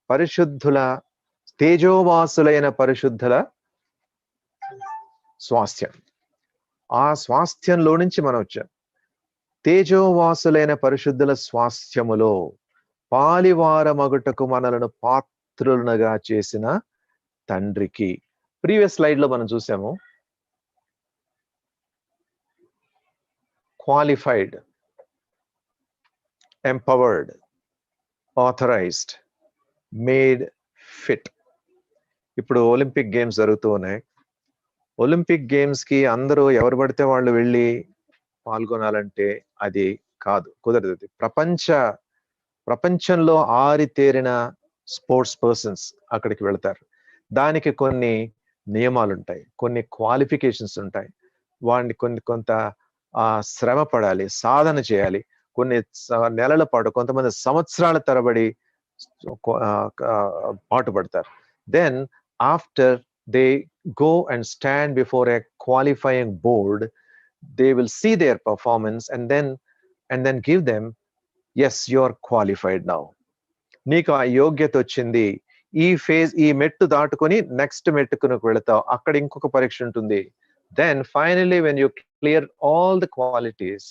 పరిశుద్ధుల, తేజోవాసులైన పరిశుద్ధుల స్వాస్థ్యం. ఆ స్వాస్థ్యంలో నుంచి మనం వచ్చాం. తేజోవాసులైన పరిశుద్ధుల స్వాస్థ్యములో పాలివారమగుటకు మనలను పాత్రులుగా చేసిన తండ్రికి. ప్రీవియస్ స్లైడ్ లో మనం చూసాము, qualified, empowered, authorized, made fit. ఇప్పుడు ఒలింపిక్ గేమ్స్ జరుగుతూ ఉన్నాయి. ఒలింపిక్ గేమ్స్ కి అందరూ ఎవరు పడితే వాళ్ళు వెళ్ళి పాల్గొనాలంటే అది కాదు, కుదరదు. ప్రపంచంలో ఆరితేరిన స్పోర్ట్స్ పర్సన్స్ అక్కడికి వెళతారు. దానికి కొన్ని నియమాలు ఉంటాయి, కొన్ని క్వాలిఫికేషన్స్ ఉంటాయి. వాడిని కొంత శ్రమ పడాలి, సాధన చేయాలి. కొన్ని నెలల పాటు, కొంతమంది సంవత్సరాల తరబడి పాటుపడతారు. Then after they go and stand before a qualifying board, they will see their performance and then give them, yes, you are qualified now. నీకు ఆ యోగ్యత వచ్చింది. ఈ మెట్టు దాటుకొని నెక్స్ట్ మెట్టుకు వెళతావు, అక్కడ ఇంకొక పరీక్ష ఉంటుంది. Then finally when you clear all the qualities,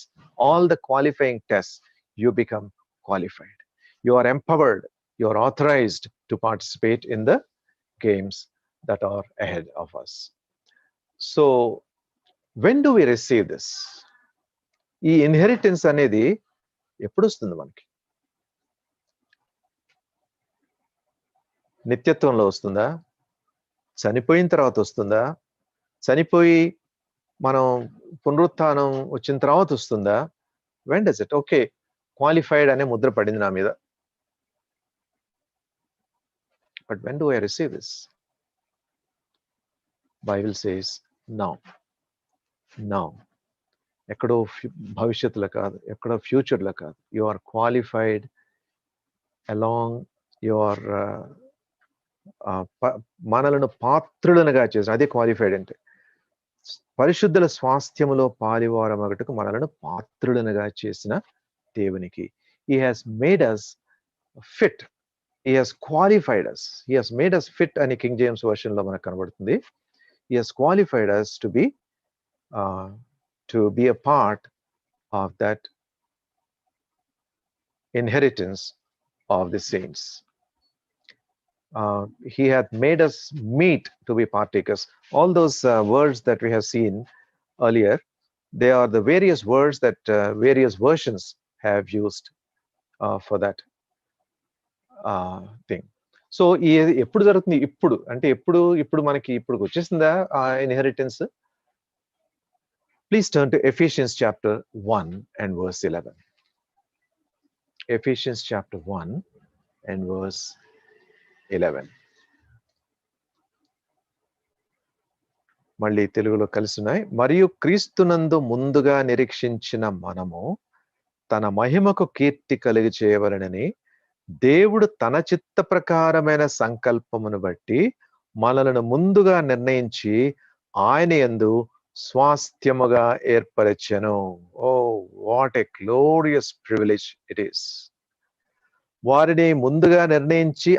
all the qualifying tests, you become qualified. You are empowered, you are authorized to participate in the games that are ahead of us. So when do we receive this? ఈ inheritance అనేది ఎప్పుడు వస్తుంది మనకి? నిత్యత్వంలో వస్తుందా? చనిపోయిన తర్వాత వస్తుందా? చనిపోయి మనం పునరుత్థానం వచ్చిన తర్వాత వస్తుందా? when does it? Okay, qualified అనే ముద్ర పడింది నా మీద. But when do I receive this? Bible says now. ఎక్కడో భవిష్యత్తులో కాదు, ఎక్కడో ఫ్యూచర్లో కాదు. You are qualified along your మనలను పాత్రులనుగా చేసిన, అదే క్వాలిఫైడ్ అంటే. పరిశుద్ధుల స్వాస్థ్యములో పాలివారమగుటకు మనలను పాత్రులనుగా చేసిన దేవునికి. He has made us fit. He has qualified us. He has made us fit అని కింగ్ జేమ్స్ వర్షన్ లో మనకు కనబడుతుంది. He has qualified us to be a part of that inheritance of the saints. He hath made us meet to be partakers. All those words that we have seen earlier, they are the various words that various versions have used for that thing. So ఎప్పుడు జరుగుతుంది? ఇప్పుడు అంటే ఇప్పుడు మనకి ఇప్పుడు వచ్చేసిందా ఆ inheritance? Please turn to Ephesians chapter 1 and verse 11. Ephesians chapter 1 and verse 11. మళ్ళీ తెలుగులో కలిసినాయి. మరియు క్రీస్తునందు ముందుగా నిరీక్షించిన మనము తన మహిమకు కీర్తి కలిగి చేయవలెనని దేవుడు తన చిత్త ప్రకారమైన సంకల్పమును బట్టి మనలను ముందుగా నిర్ణయించి ఆయన యందు స్వాస్థ్యముగా ఏర్పరచెను. Oh, what a glorious privilege it is. వారిని ముందుగా నిర్ణయించి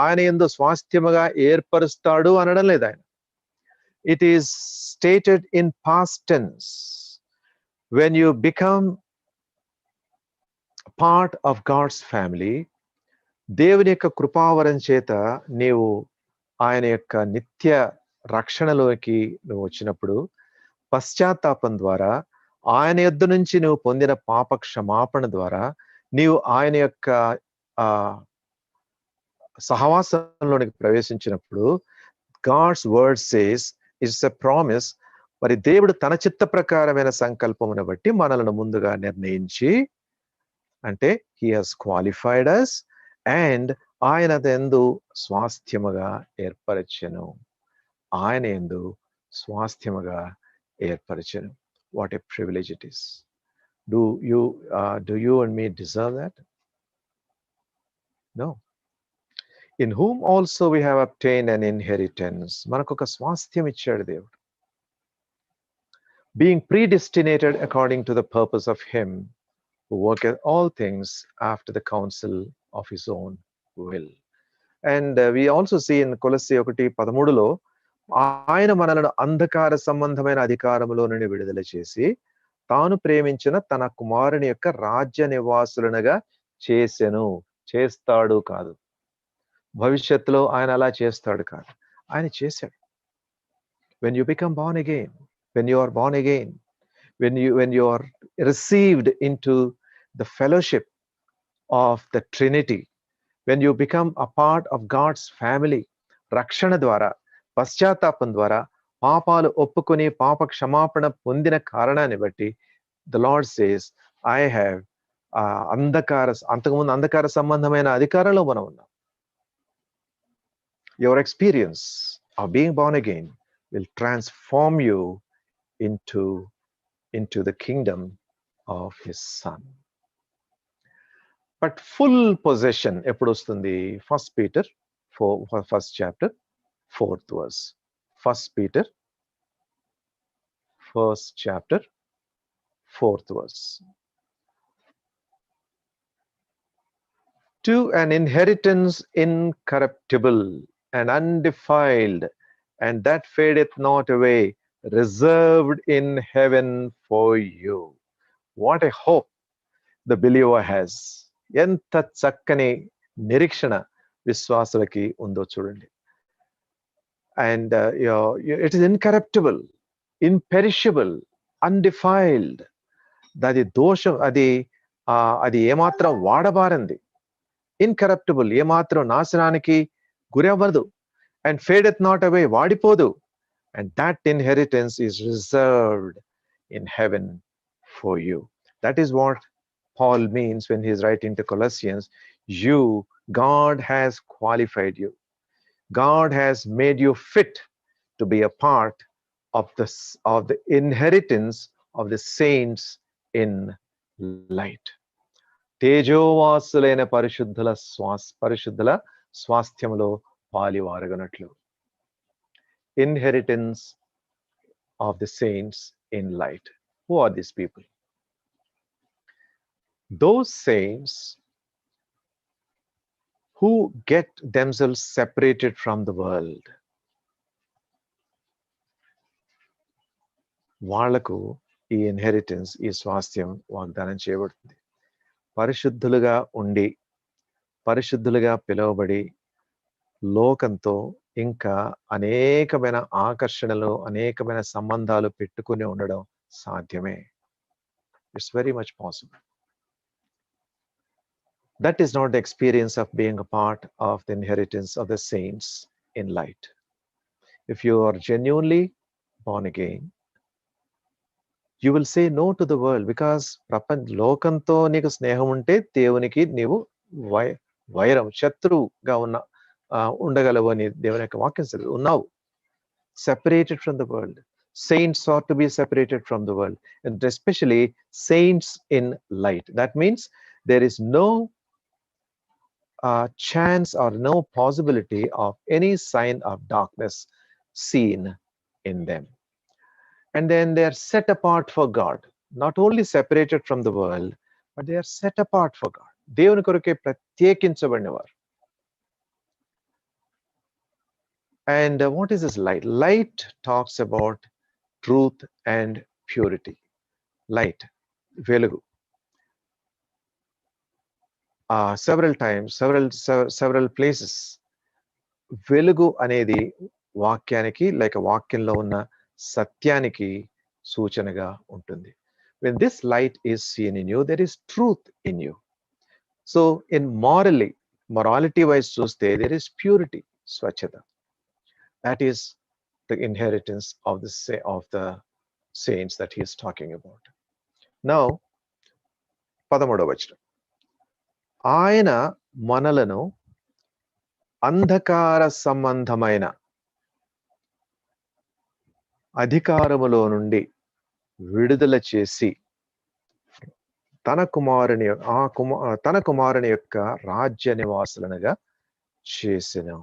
ఆయన యందు స్వాస్థ్యముగా ఏర్పరుస్తాడు అనడం లేదు ఆయన. It is stated in past tense. When you become part of God's family, దేవుని యొక్క కృపావరం చేత నీవు ఆయన యొక్క నిత్య రక్షణలోకి నువ్వు వచ్చినప్పుడు పశ్చాత్తాపం ద్వారా ఆయన యొద్ద నుంచి నువ్వు పొందిన పాప క్షమాపణ ద్వారా నీవు ఆయన యొక్క సహవాసంలోనికి ప్రవేశించినప్పుడు God's word says it's a promise. మరి దేవుడు తన చిత్త ప్రకారమైన సంకల్పమును బట్టి మనలను ముందుగా నిర్ణయించి, అంటే he has qualified us and ఆయన యందు స్వాస్థ్యముగా ఏర్పరచెను. ఆయన యందు స్వాస్థ్యముగా ఏర్పరచెను. What a privilege it is. Do you and me deserve that? No. In whom also we have obtained an inheritance. మనకు ఒక స్వాస్థ్యం ఇచ్చాడు దేవుడు. Being predestinated according to the purpose of him who worketh all things after the counsel of his own will. And we also see in కొలస్సీ 1:13 ఆయన మనలను అంధకార సంబంధమైన అధికారములో నుండి విడుదల చేసి తాను ప్రేమించిన తన కుమారుని యొక్క రాజ్య నివాసులనుగా చేసెను. చేస్తాడు కాదు, భవిష్యత్తులో ఆయన అలా చేస్తాడు కాదు, ఆయన చేశాడు. When you become born again, when you are born again, when you are received into the fellowship of the Trinity, when you become a part of God's family, రక్షణ ద్వారా, పశ్చాత్తాపం ద్వారా, పాపాలు ఒప్పుకొని పాప క్షమాపణ పొందిన కారణాన్ని బట్టి the Lord says, I have అంతకుముందు అంధకార సంబంధమైన అధికారంలో మనం ఉన్నాం. Your experience of being born again will transform you into the kingdom of his son. But full possession ఎప్పుడు వస్తుంది? 1 Peter 4, 1st chapter 4th verse. 1 Peter 1st chapter 4th verse. To an inheritance incorruptible and undefiled, and that fadeth not away, reserved in heaven for you. What a hope the believer has. ఎంత చక్కని నిరీక్షణ విశ్వాసులకి ఉందో చూడండి. And it is incorruptible, imperishable, undefiled. అది దోషం, అది ఏమాత్రం వాడబారింది. Incorruptible, ఏమాత్రం నాశనానికి గురి అవ్వదు. అండ్ ఫేడెత్ నాట్ అవే, వాడిపోదు. And that inheritance is reserved in heaven for you. That is what Paul means when he is writing to Colossians. God has qualified you. God has made you fit to be a part of the inheritance of the saints in light. తేజోవాసులైన పరిశుద్ధుల స్వాస్థ్యములో పాలివారగనట్లు. Inheritance of the saints in light. Who are these people? Those saints who get themselves separated from the world. వాళ్లకు ఈ inheritance, ఈ స్వాస్థ్యం వాగ్దానం చేయబడుతుంది. పరిశుద్ధులుగా ఉండి, పరిశుద్ధులుగా పిలువబడి, లోకంతో ఇంకా అనేకమైన ఆకర్షణలు, అనేకమైన సంబంధాలు పెట్టుకుని ఉండడం సాధ్యమే. It's very much possible. That is not the experience of being a part of the inheritance of the saints in light. If you are genuinely born again, you will say no to the world, because లోకంతో నీకు స్నేహం ఉంటే దేవునికి నీవు వైరం, శత్రువుగా ఉండగలవు అని దేవుని యొక్క వాక్యం ఉన్నావు. Separated from the world. Saints ought to be separated from the world, and especially saints in light. That means there is no chance or no possibility of any sign of darkness seen in them. And then they are set apart for God. Not only separated from the world, but they are set apart for God. దేవుని కొరకే ప్రత్యేకించబడినవారు. And what is this light? Light talks about truth and purity. Light, వెలుగు. Several times, several places, వెలుగు అనేది వాక్యానికి, లేక వాక్యంలో ఉన్న సత్యానికి సూచనగా ఉంటుంది. When this light is seen in you, there is truth in you. So in morality wise చూస్తే, there is purity, swachhata. That is the inheritance of the saints that he is talking about. Now, 13వ వచనం. ఆయన మనలను అంధకార సంబంధమైన అధికారములో నుండి విడుదల చేసి తన కుమారుని యొక్క రాజ్య నివాసులనుగా చేసెను.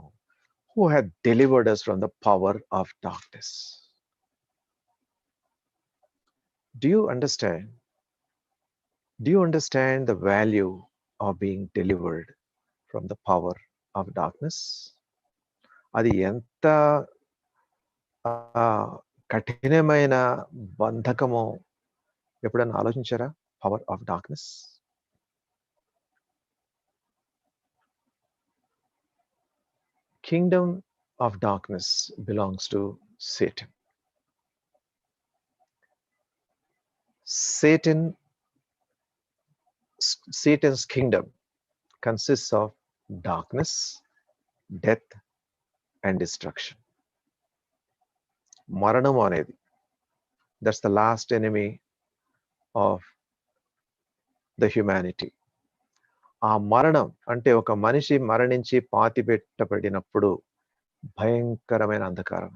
Who had delivered us from the power of darkness. Do you understand? Do you understand the value of being delivered from the power of darkness? అది ఎంత కఠినమైన బంధకమో ఎప్పుడైనా ఆలోచించారా? Power of darkness. Kingdom of darkness belongs to Satan. Satan's kingdom consists of darkness, death, and destruction. Maranam anedi, that's the last enemy of the humanity. ఆ మరణం అంటే ఒక మనిషి మరణించి పాతిపెట్టబడినప్పుడు భయంకరమైన అంధకారం.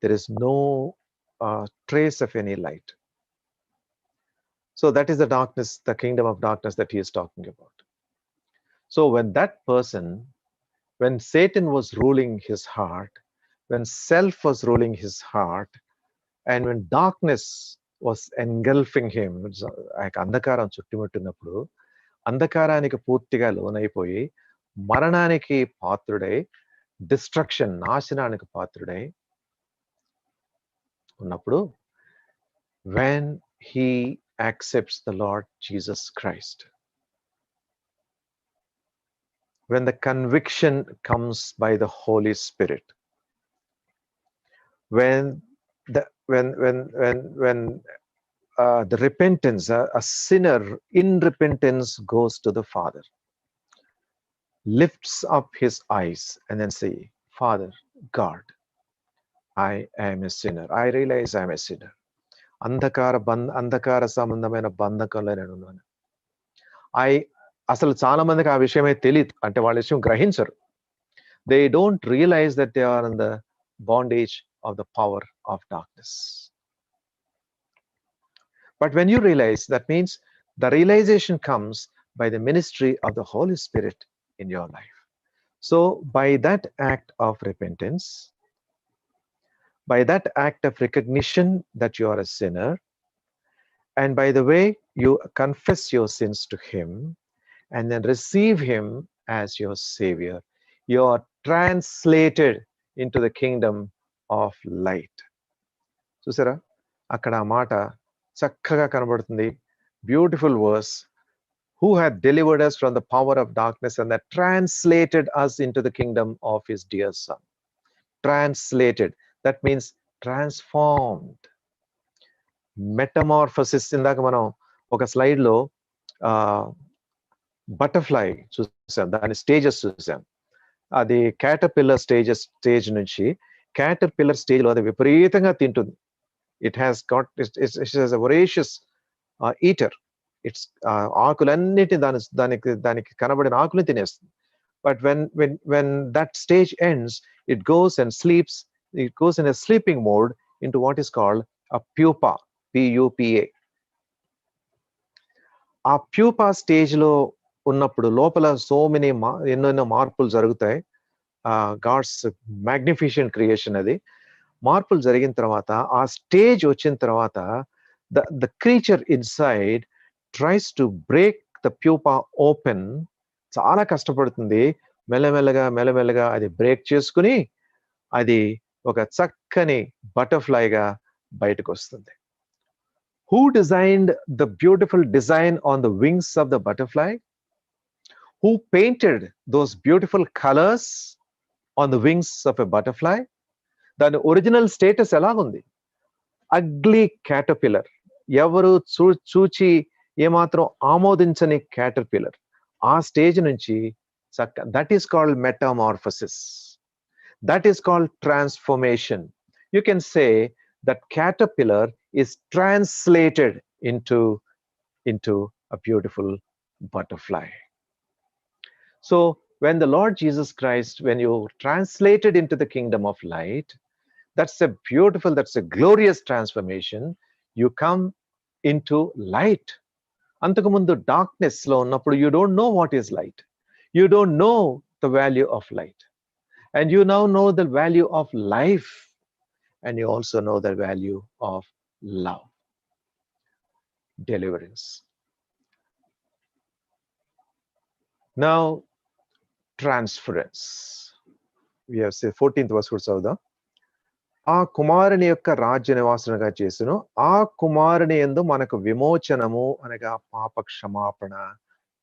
There is no trace of any light. So that is the darkness, the kingdom of darkness that he is talking about. So when that person, when Satan was ruling his heart, when self was ruling his heart, and when darkness was engulfing him, అంధకారం చుట్టుముట్టినప్పుడు అంధకారానికి పూర్తిగా లోనైపోయి మరణానికి పాత్రుడై, destruction, నాశనానికి పాత్రుడై ఉన్నప్పుడు, when he accepts the Lord Jesus Christ, when the conviction comes by the Holy Spirit, when the repentance, a sinner in repentance goes to the Father, lifts up his eyes and then say, Father God, I am a sinner. I realize I am a sinner. అంధకార సంబంధమైన బంధకంలో నేను ఉన్నాను. అసలు చాలా మందికి ఆ విషయమే తెలియదు, అంటే వాళ్ళ విషయం గ్రహించరు. They don't realize that they are in the bondage of the power of darkness. But when you realize, that means the realization comes by the ministry of the Holy Spirit in your life. So by that act of repentance, by that act of recognition that you are a sinner, and by the way you confess your sins to him and then receive him as your savior, you are translated into the kingdom of light. చూసారా, అక్కడ ఆ మాట చక్కగా కనబడుతుంది. Beautiful verse. Who had delivered us from the power of darkness and that translated us into the kingdom of his dear son. Translated, that means transformed. Metamorphosis, ఇందాక మనం ఒక స్లైడ్లో బటర్ఫ్లై చూసాం, దాని స్టేజెస్ చూసాం. అది క్యాటర్పిల్లర్ స్టేజ్ నుంచి caterpillar స్టేజ్లో అది విపరీతంగా తింటుంది. It has a voracious eater. It's ఆకులన్నిటి దానికి కనబడిన ఆకులు తినేస్తుంది. But when that stage ends, it goes and sleeps. It goes in a sleeping mode into what is called a pupa, P-U-P-A. ఆ ప్యూపా స్టేజ్ లో ఉన్నప్పుడు లోపల ఎన్నెన్నో మార్పులు జరుగుతాయి. గాడ్స్ మ్యాగ్నిఫిషియంట్ క్రియేషన్ అది. మార్పులు జరిగిన తర్వాత, ఆ స్టేజ్ వచ్చిన తర్వాత, the creature inside tries to break the pupa open. చాలా కష్టపడుతుంది. మెల్లమెల్లగా అది బ్రేక్ చేసుకుని అది ఒక చక్కని బటర్ఫ్లైగా బయటకు వస్తుంది. Who designed the beautiful design on the wings of the butterfly? Who painted those beautiful colors on the wings of a butterfly? దాని ఒరిజినల్ స్టేటస్ ఎలా ఉంది? అగ్లీ క్యాటర్పిల్లర్, ఎవరు చూచి ఏమాత్రం ఆమోదించని క్యాటర్పిల్లర్ ఆ స్టేజ్ నుంచి that is called metamorphosis, that is called transformation. You can say that caterpillar is translated into a beautiful butterfly. So when the Lord Jesus Christ, when you translated into the kingdom of light, that's a glorious transformation. You come into light. అంతకుముందు darkness లో ఉన్నప్పుడు you don't know what is light. You don't know the value of light. And you now know the value of life. And you also know the value of love. Deliverance. Now, transference. We have say 14th verse కూడా చదువుదాం. ఆ కుమారుని యొక్క రాజ్య నివాసునిగా చేసెను, ఆ కుమారుని యందు మనకు విమోచనము అనగా పాప క్షమాపణ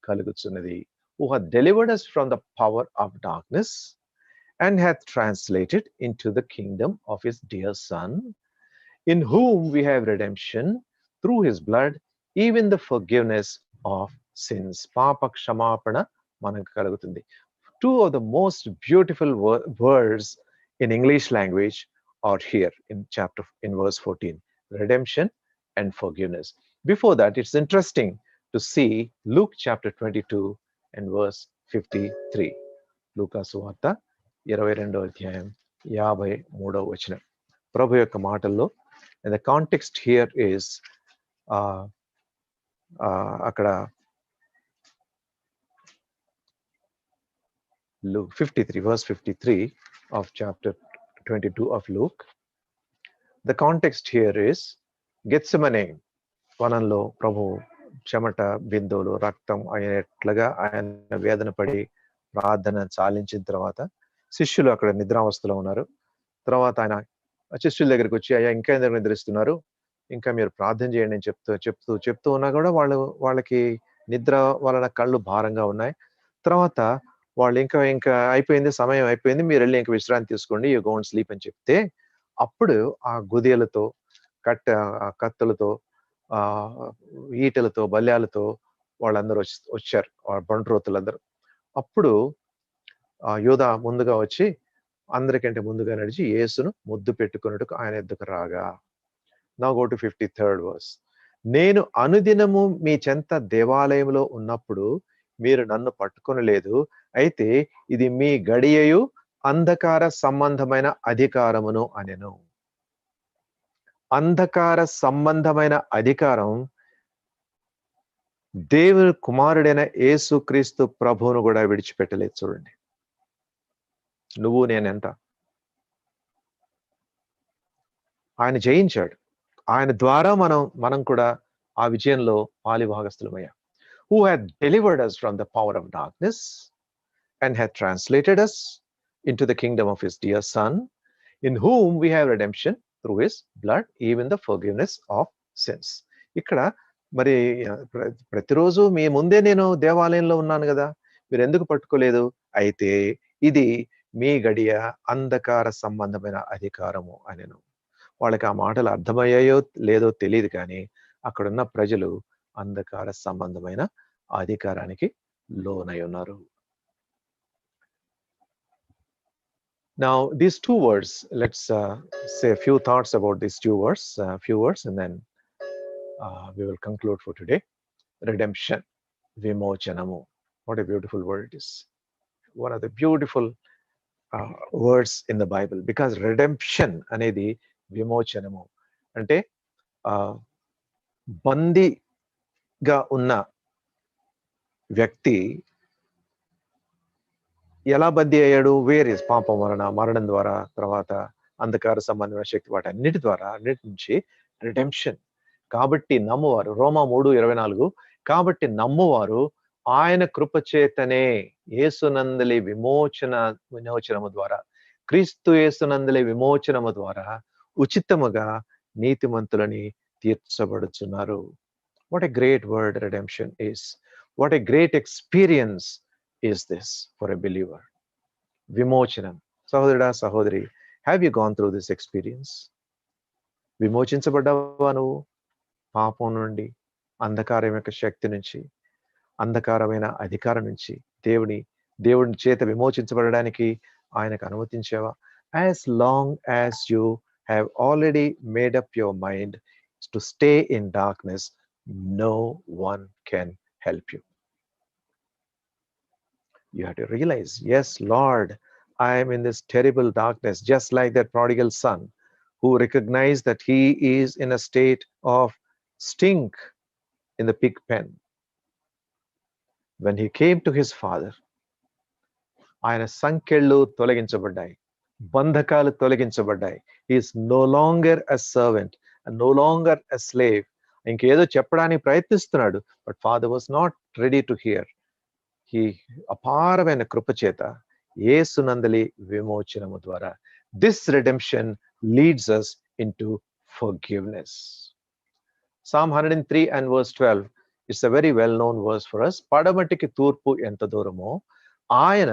కలుగుచున్నది. Who hath delivered us from the power of darkness and hath translated into the kingdom of his dear Son, in whom we have redemption through his blood, even the forgiveness of sins. పాప క్షమాపణ మనకు కలుగుతుంది. Two of the most beautiful words in English language are here in verse 14, redemption and forgiveness. Before that, it's interesting to see Luke chapter 22 and verse 53. లూకా సువార్త 22వ అధ్యాయం 53వ వచనం. ప్రభు యొక్క మాటల్లో, and the context here is అక్కడ Luke 53, verse 53 of chapter 22 of Luke. The context here is Gethsemane వనంలో ప్రభు చెమట బిందువులు రక్తం అయినట్లుగా ఆయన వేదన పడి ప్రార్థన చాలించిన తర్వాత శిష్యులు అక్కడ నిద్రావస్థలో ఉన్నారు. తర్వాత ఆయన శిష్యుల దగ్గరికి వచ్చి, అయ్యా ఇంకా ఎందుకు నిద్రిస్తున్నారు, ఇంకా మీరు ప్రార్థన చేయండి అని చెప్తూ ఉన్నా కూడా వాళ్ళకి నిద్ర వలన కళ్ళు భారంగా ఉన్నాయి. తర్వాత వాళ్ళు ఇంకా అయిపోయింది, సమయం అయిపోయింది, మీరు వెళ్ళి ఇంకా విశ్రాంతి తీసుకోండి, యూ గో అండ్ స్లీప్ అని చెప్తే, అప్పుడు ఆ గుదియలతో కత్తులతో ఈటలతో బల్యాలతో వాళ్ళందరూ వచ్చారు, బంట్రోతులందరూ. అప్పుడు యోధా ముందుగా వచ్చి అందరికంటే ముందుగా నడిచి యేసును ముద్దు పెట్టుకున్నట్టుకు ఆయన ఎద్దుకు రాగా. Now go to 53rd verse. నేను అనుదినము మీ చెంత దేవాలయంలో ఉన్నప్పుడు మీరు నన్ను పట్టుకొనలేదు, అయితే ఇది మీ గడియయు అంధకార సంబంధమైన అధికారమును అనెను. అంధకార సంబంధమైన అధికారం దేవుని కుమారుడైన యేసుక్రీస్తు ప్రభువును కూడా విడిచిపెట్టలేదు. చూడండి, నువ్వు నేనెంత, ఆయన జయించాడు, ఆయన ద్వారా మనం కూడా ఆ విజయంలో పాలిభాగస్థులమయ్యాం. Who had delivered us from the power of darkness and had translated us into the kingdom of his dear Son, in whom we have redemption through his blood, even the forgiveness of sins. ఇక్కడ మరి ప్రతిరోజు మీ ముందే నేను దేవాలయంలో ఉన్నాను కదా, మీరు ఎందుకు పట్టుకోలేదు? అయితే ఇది మీ గడియ అంధకార సంబంధమైన అధికారము అనెను. వాళ్ళకి ఆ మాటలు అర్థమయ్యాయో లేదో తెలియదు, కానీ అక్కడున్న ప్రజలు అంధకార సంబంధమైన అధికారానికి లోనై ఉన్నారు. Now these two words, let's say a few thoughts about these few words, and then we will conclude for today. Redemption, vimochanamu. What a beautiful word it is. One of the beautiful words in the Bible, because redemption అనేది విమోచనము అంటే బందీగా ఉన్న వ్యక్తి ఎలా బందీ అయ్యాడు? Various పాపం వలన, మరణం ద్వారా, తర్వాత అంధకార సంబంధమైన శక్తి, వాటన్నిటి ద్వారా, అన్నిటి నుంచి రిడెంప్షన్. కాబట్టి నమ్మువారు, రోమా 3:24, కాబట్టి నమ్మువారు ఆయన కృపచేతనే యేసునందలి విమోచనము ద్వారా, క్రీస్తు యేసునందలి విమోచనము ద్వారా ఉచితముగా నీతిమంతులని తీర్చబడుచున్నారు. What a great word redemption is. What a great experience is this for a believer. Vimochanam. Sahodara, Sahodari, have you gone through this experience? విమోచించబడ్డావా నువ్వు? పాపం నుండి, అంధకారం యొక్క శక్తి నుంచి, అంధకారమైన అధికారం నుంచి దేవుని చేత విమోచించబడడానికి ఆయనకు అనుమతించావా? As long as you have already made up your mind to stay in darkness, no one can help you. You have to realize, yes, Lord, I am in this terrible darkness, just like that prodigal son who recognized that he is in a state of stink in the pig pen. When he came to his father, ఆయన సంకెళ్ళు తొలగించబడ్డాయి, బంధకాలు తొలగించబడ్డాయి. Is no longer a servant, no longer a slave. ఇంకేదో చెప్పడానికి ప్రయత్నిస్తున్నాడు, but father was not ready to hear. ఈ అపారమైన కృపచేత యేసునందలి విమోచనము ద్వారా this redemption leads us into forgiveness. Psalm 103 and verse 12 is a very well known verse for us. పడమటికి తూర్పు ఎంత దూరమో ఆయన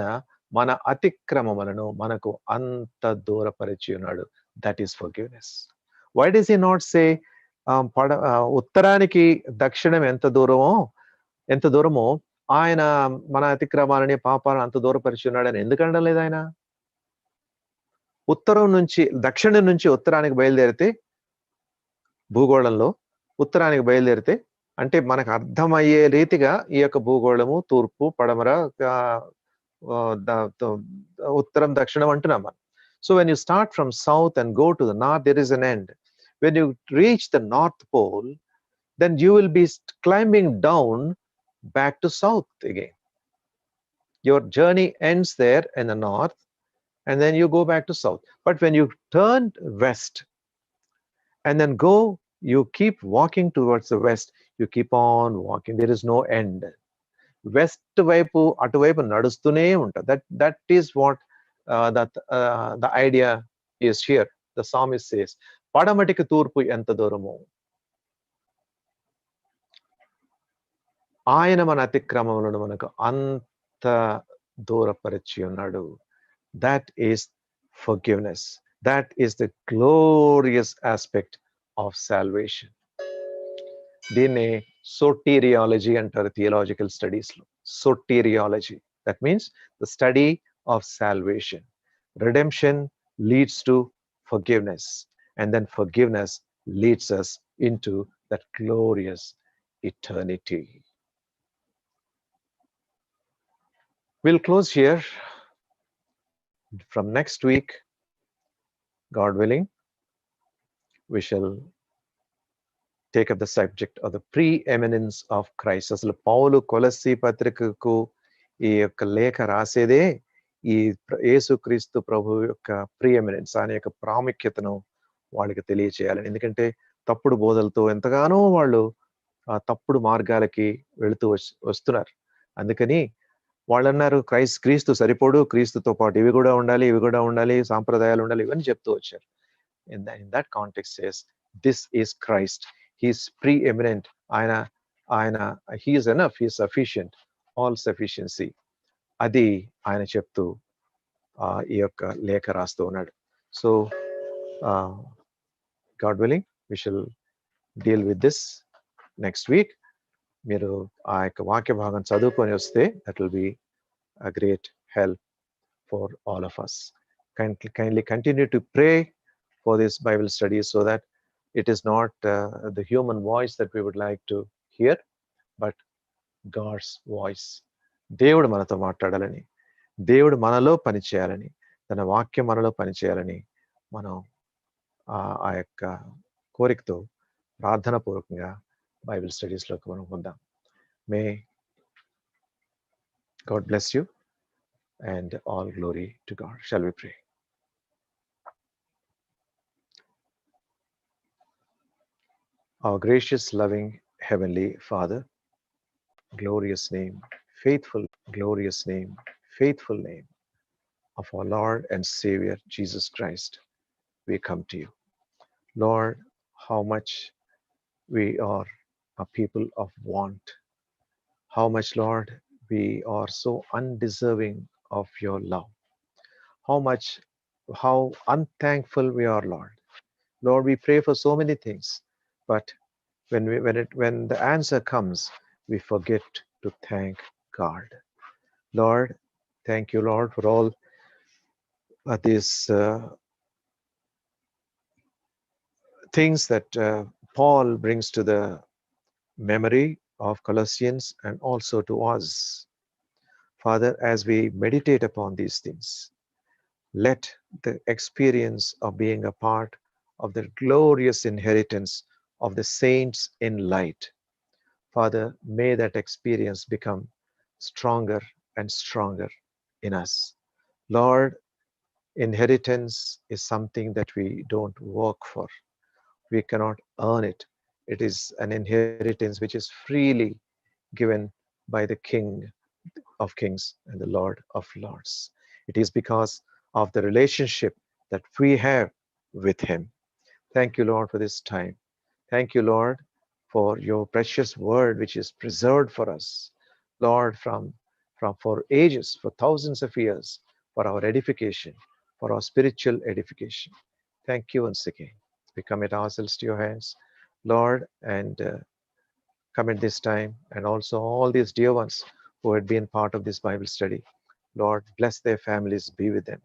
మన అతిక్రమములను మనకు అంత దూరపరిచి ఉన్నాడు. That is forgiveness. Why does he not say ఉత్తరానికి దక్షిణం ఎంత దూరమో ఆయన మన అతిక్రమాలని పాపాలను అంత దూరపరిచి ఉన్నాడని ఎందుకనడం లేదు ఆయన? దక్షిణం నుంచి ఉత్తరానికి బయలుదేరితే, భూగోళంలో ఉత్తరానికి బయలుదేరితే, అంటే మనకు అర్థమయ్యే రీతిగా ఈ యొక్క భూగోళము తూర్పు పడమర ఉత్తరం దక్షిణం అంటున్నాం మనం. So when you start from south and go to the north, there is an end. When you reach the north pole, then you will be climbing down back to south again. Your journey ends there in the north, and then you go back to south. But when you turn west and then you keep walking towards the west, you keep on walking. There is no end. West వైపు అటువైపు నడుస్తూనే ఉంటుంది. That is what the idea is here. The psalmist says, పడమటికి తూర్పు ఎంత దూరమో ఆయన మన అతిక్రమములను మనకు అంత దూరపరిచి ఉన్నాడు. That is forgiveness. That is the glorious aspect of salvation. దీన్ని సోటీరియాలజీ అంటారు థియలాజికల్ స్టడీస్లో. Soteriology, that means the study of salvation. Redemption leads to forgiveness, and then forgiveness leads us into that glorious eternity. We'll close here. From next week, God willing, we shall take up the subject of the preeminence of Christ. అసలు పౌలు కొలస్సీ పత్రికకు ఈ యొక్క లేఖ రాసేదే ఈ యేసుక్రీస్తు ప్రభు యొక్క ప్రీఎమినెన్స్, ఆయన యొక్క ప్రాముఖ్యతను వాళ్ళకి తెలియచేయాలని. ఎందుకంటే తప్పుడు బోధలతో ఎంతగానో వాళ్ళు తప్పుడు మార్గాలకి వెళుతూ వస్తున్నారు. అందుకని వాళ్ళు అన్నారు, క్రీస్తు సరిపోడు, క్రీస్తుతో పాటు ఇవి కూడా ఉండాలి, సాంప్రదాయాలు ఉండాలి, ఇవన్నీ చెప్తూ వచ్చారు. in that context says, this is Christ. He is preeminent. He is enough. He is sufficient. All sufficiency. అది ఆయన చెప్తూ ఈ యొక్క లేఖ రాస్తూ ఉన్నాడు. So God willing, we shall deal with this next week. మీరు ఆ యొక్క వాక్య భాగం చదువుకొని వస్తే that will be a great help for all of us. Kindly continue to pray for this Bible study so that it is not the human voice that we would like to hear, but God's voice. దేవుడు మనతో మాట్లాడాలని, దేవుడు మనలో పనిచేయాలని, తన వాక్యం మనలో పనిచేయాలని మనం ఆ యొక్క కోరికతో ప్రార్థనాపూర్వకంగా బైబిల్ స్టడీస్లోకి మనం పొందాం. మే God bless you and all glory to God. Shall we pray? Our gracious, loving, heavenly Father, glorious name, glorious name, faithful name of our Lord and Savior Jesus Christ, we come to you. Lord, how much we are a people of want. How much, Lord, we are so undeserving of your love. How unthankful we are, Lord. Lord, we pray for so many things, but When the answer comes, we forget to thank God. Lord, thank you, Lord, for all these things that Paul brings to the memory of Colossians and also to us. Father, as we meditate upon these things, let the experience of being a part of the glorious inheritance of the saints in light, Father, may that experience become stronger and stronger in us. Lord, inheritance is something that we don't work for. We cannot earn it. It is an inheritance which is freely given by the King of Kings and the Lord of Lords. It is because of the relationship that we have with Him. Thank you, Lord, for this time. Thank you, Lord, for your precious word which is preserved for us, Lord, from for ages, for thousands of years, for our edification, for our spiritual edification. Thank you once again. We commit ourselves to your hands, Lord, and commit this time and also all these dear ones who had been part of this Bible study. Lord, bless their families, be with them.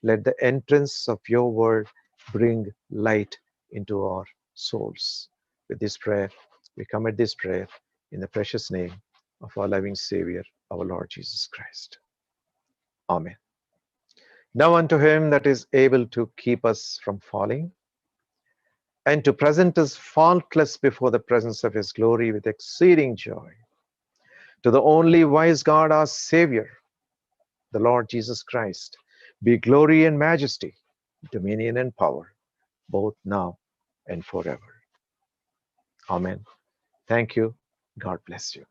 Let the entrance of your word bring light into our souls. With this prayer, we commit this prayer in the precious name of our loving Savior, our Lord Jesus Christ. Amen. Now unto him that is able to keep us from falling and to present us faultless before the presence of his glory with exceeding joy. To the only wise God, our Savior, the Lord Jesus Christ, be glory and majesty, dominion and power, both now and forever. Amen. Thank you. God bless you.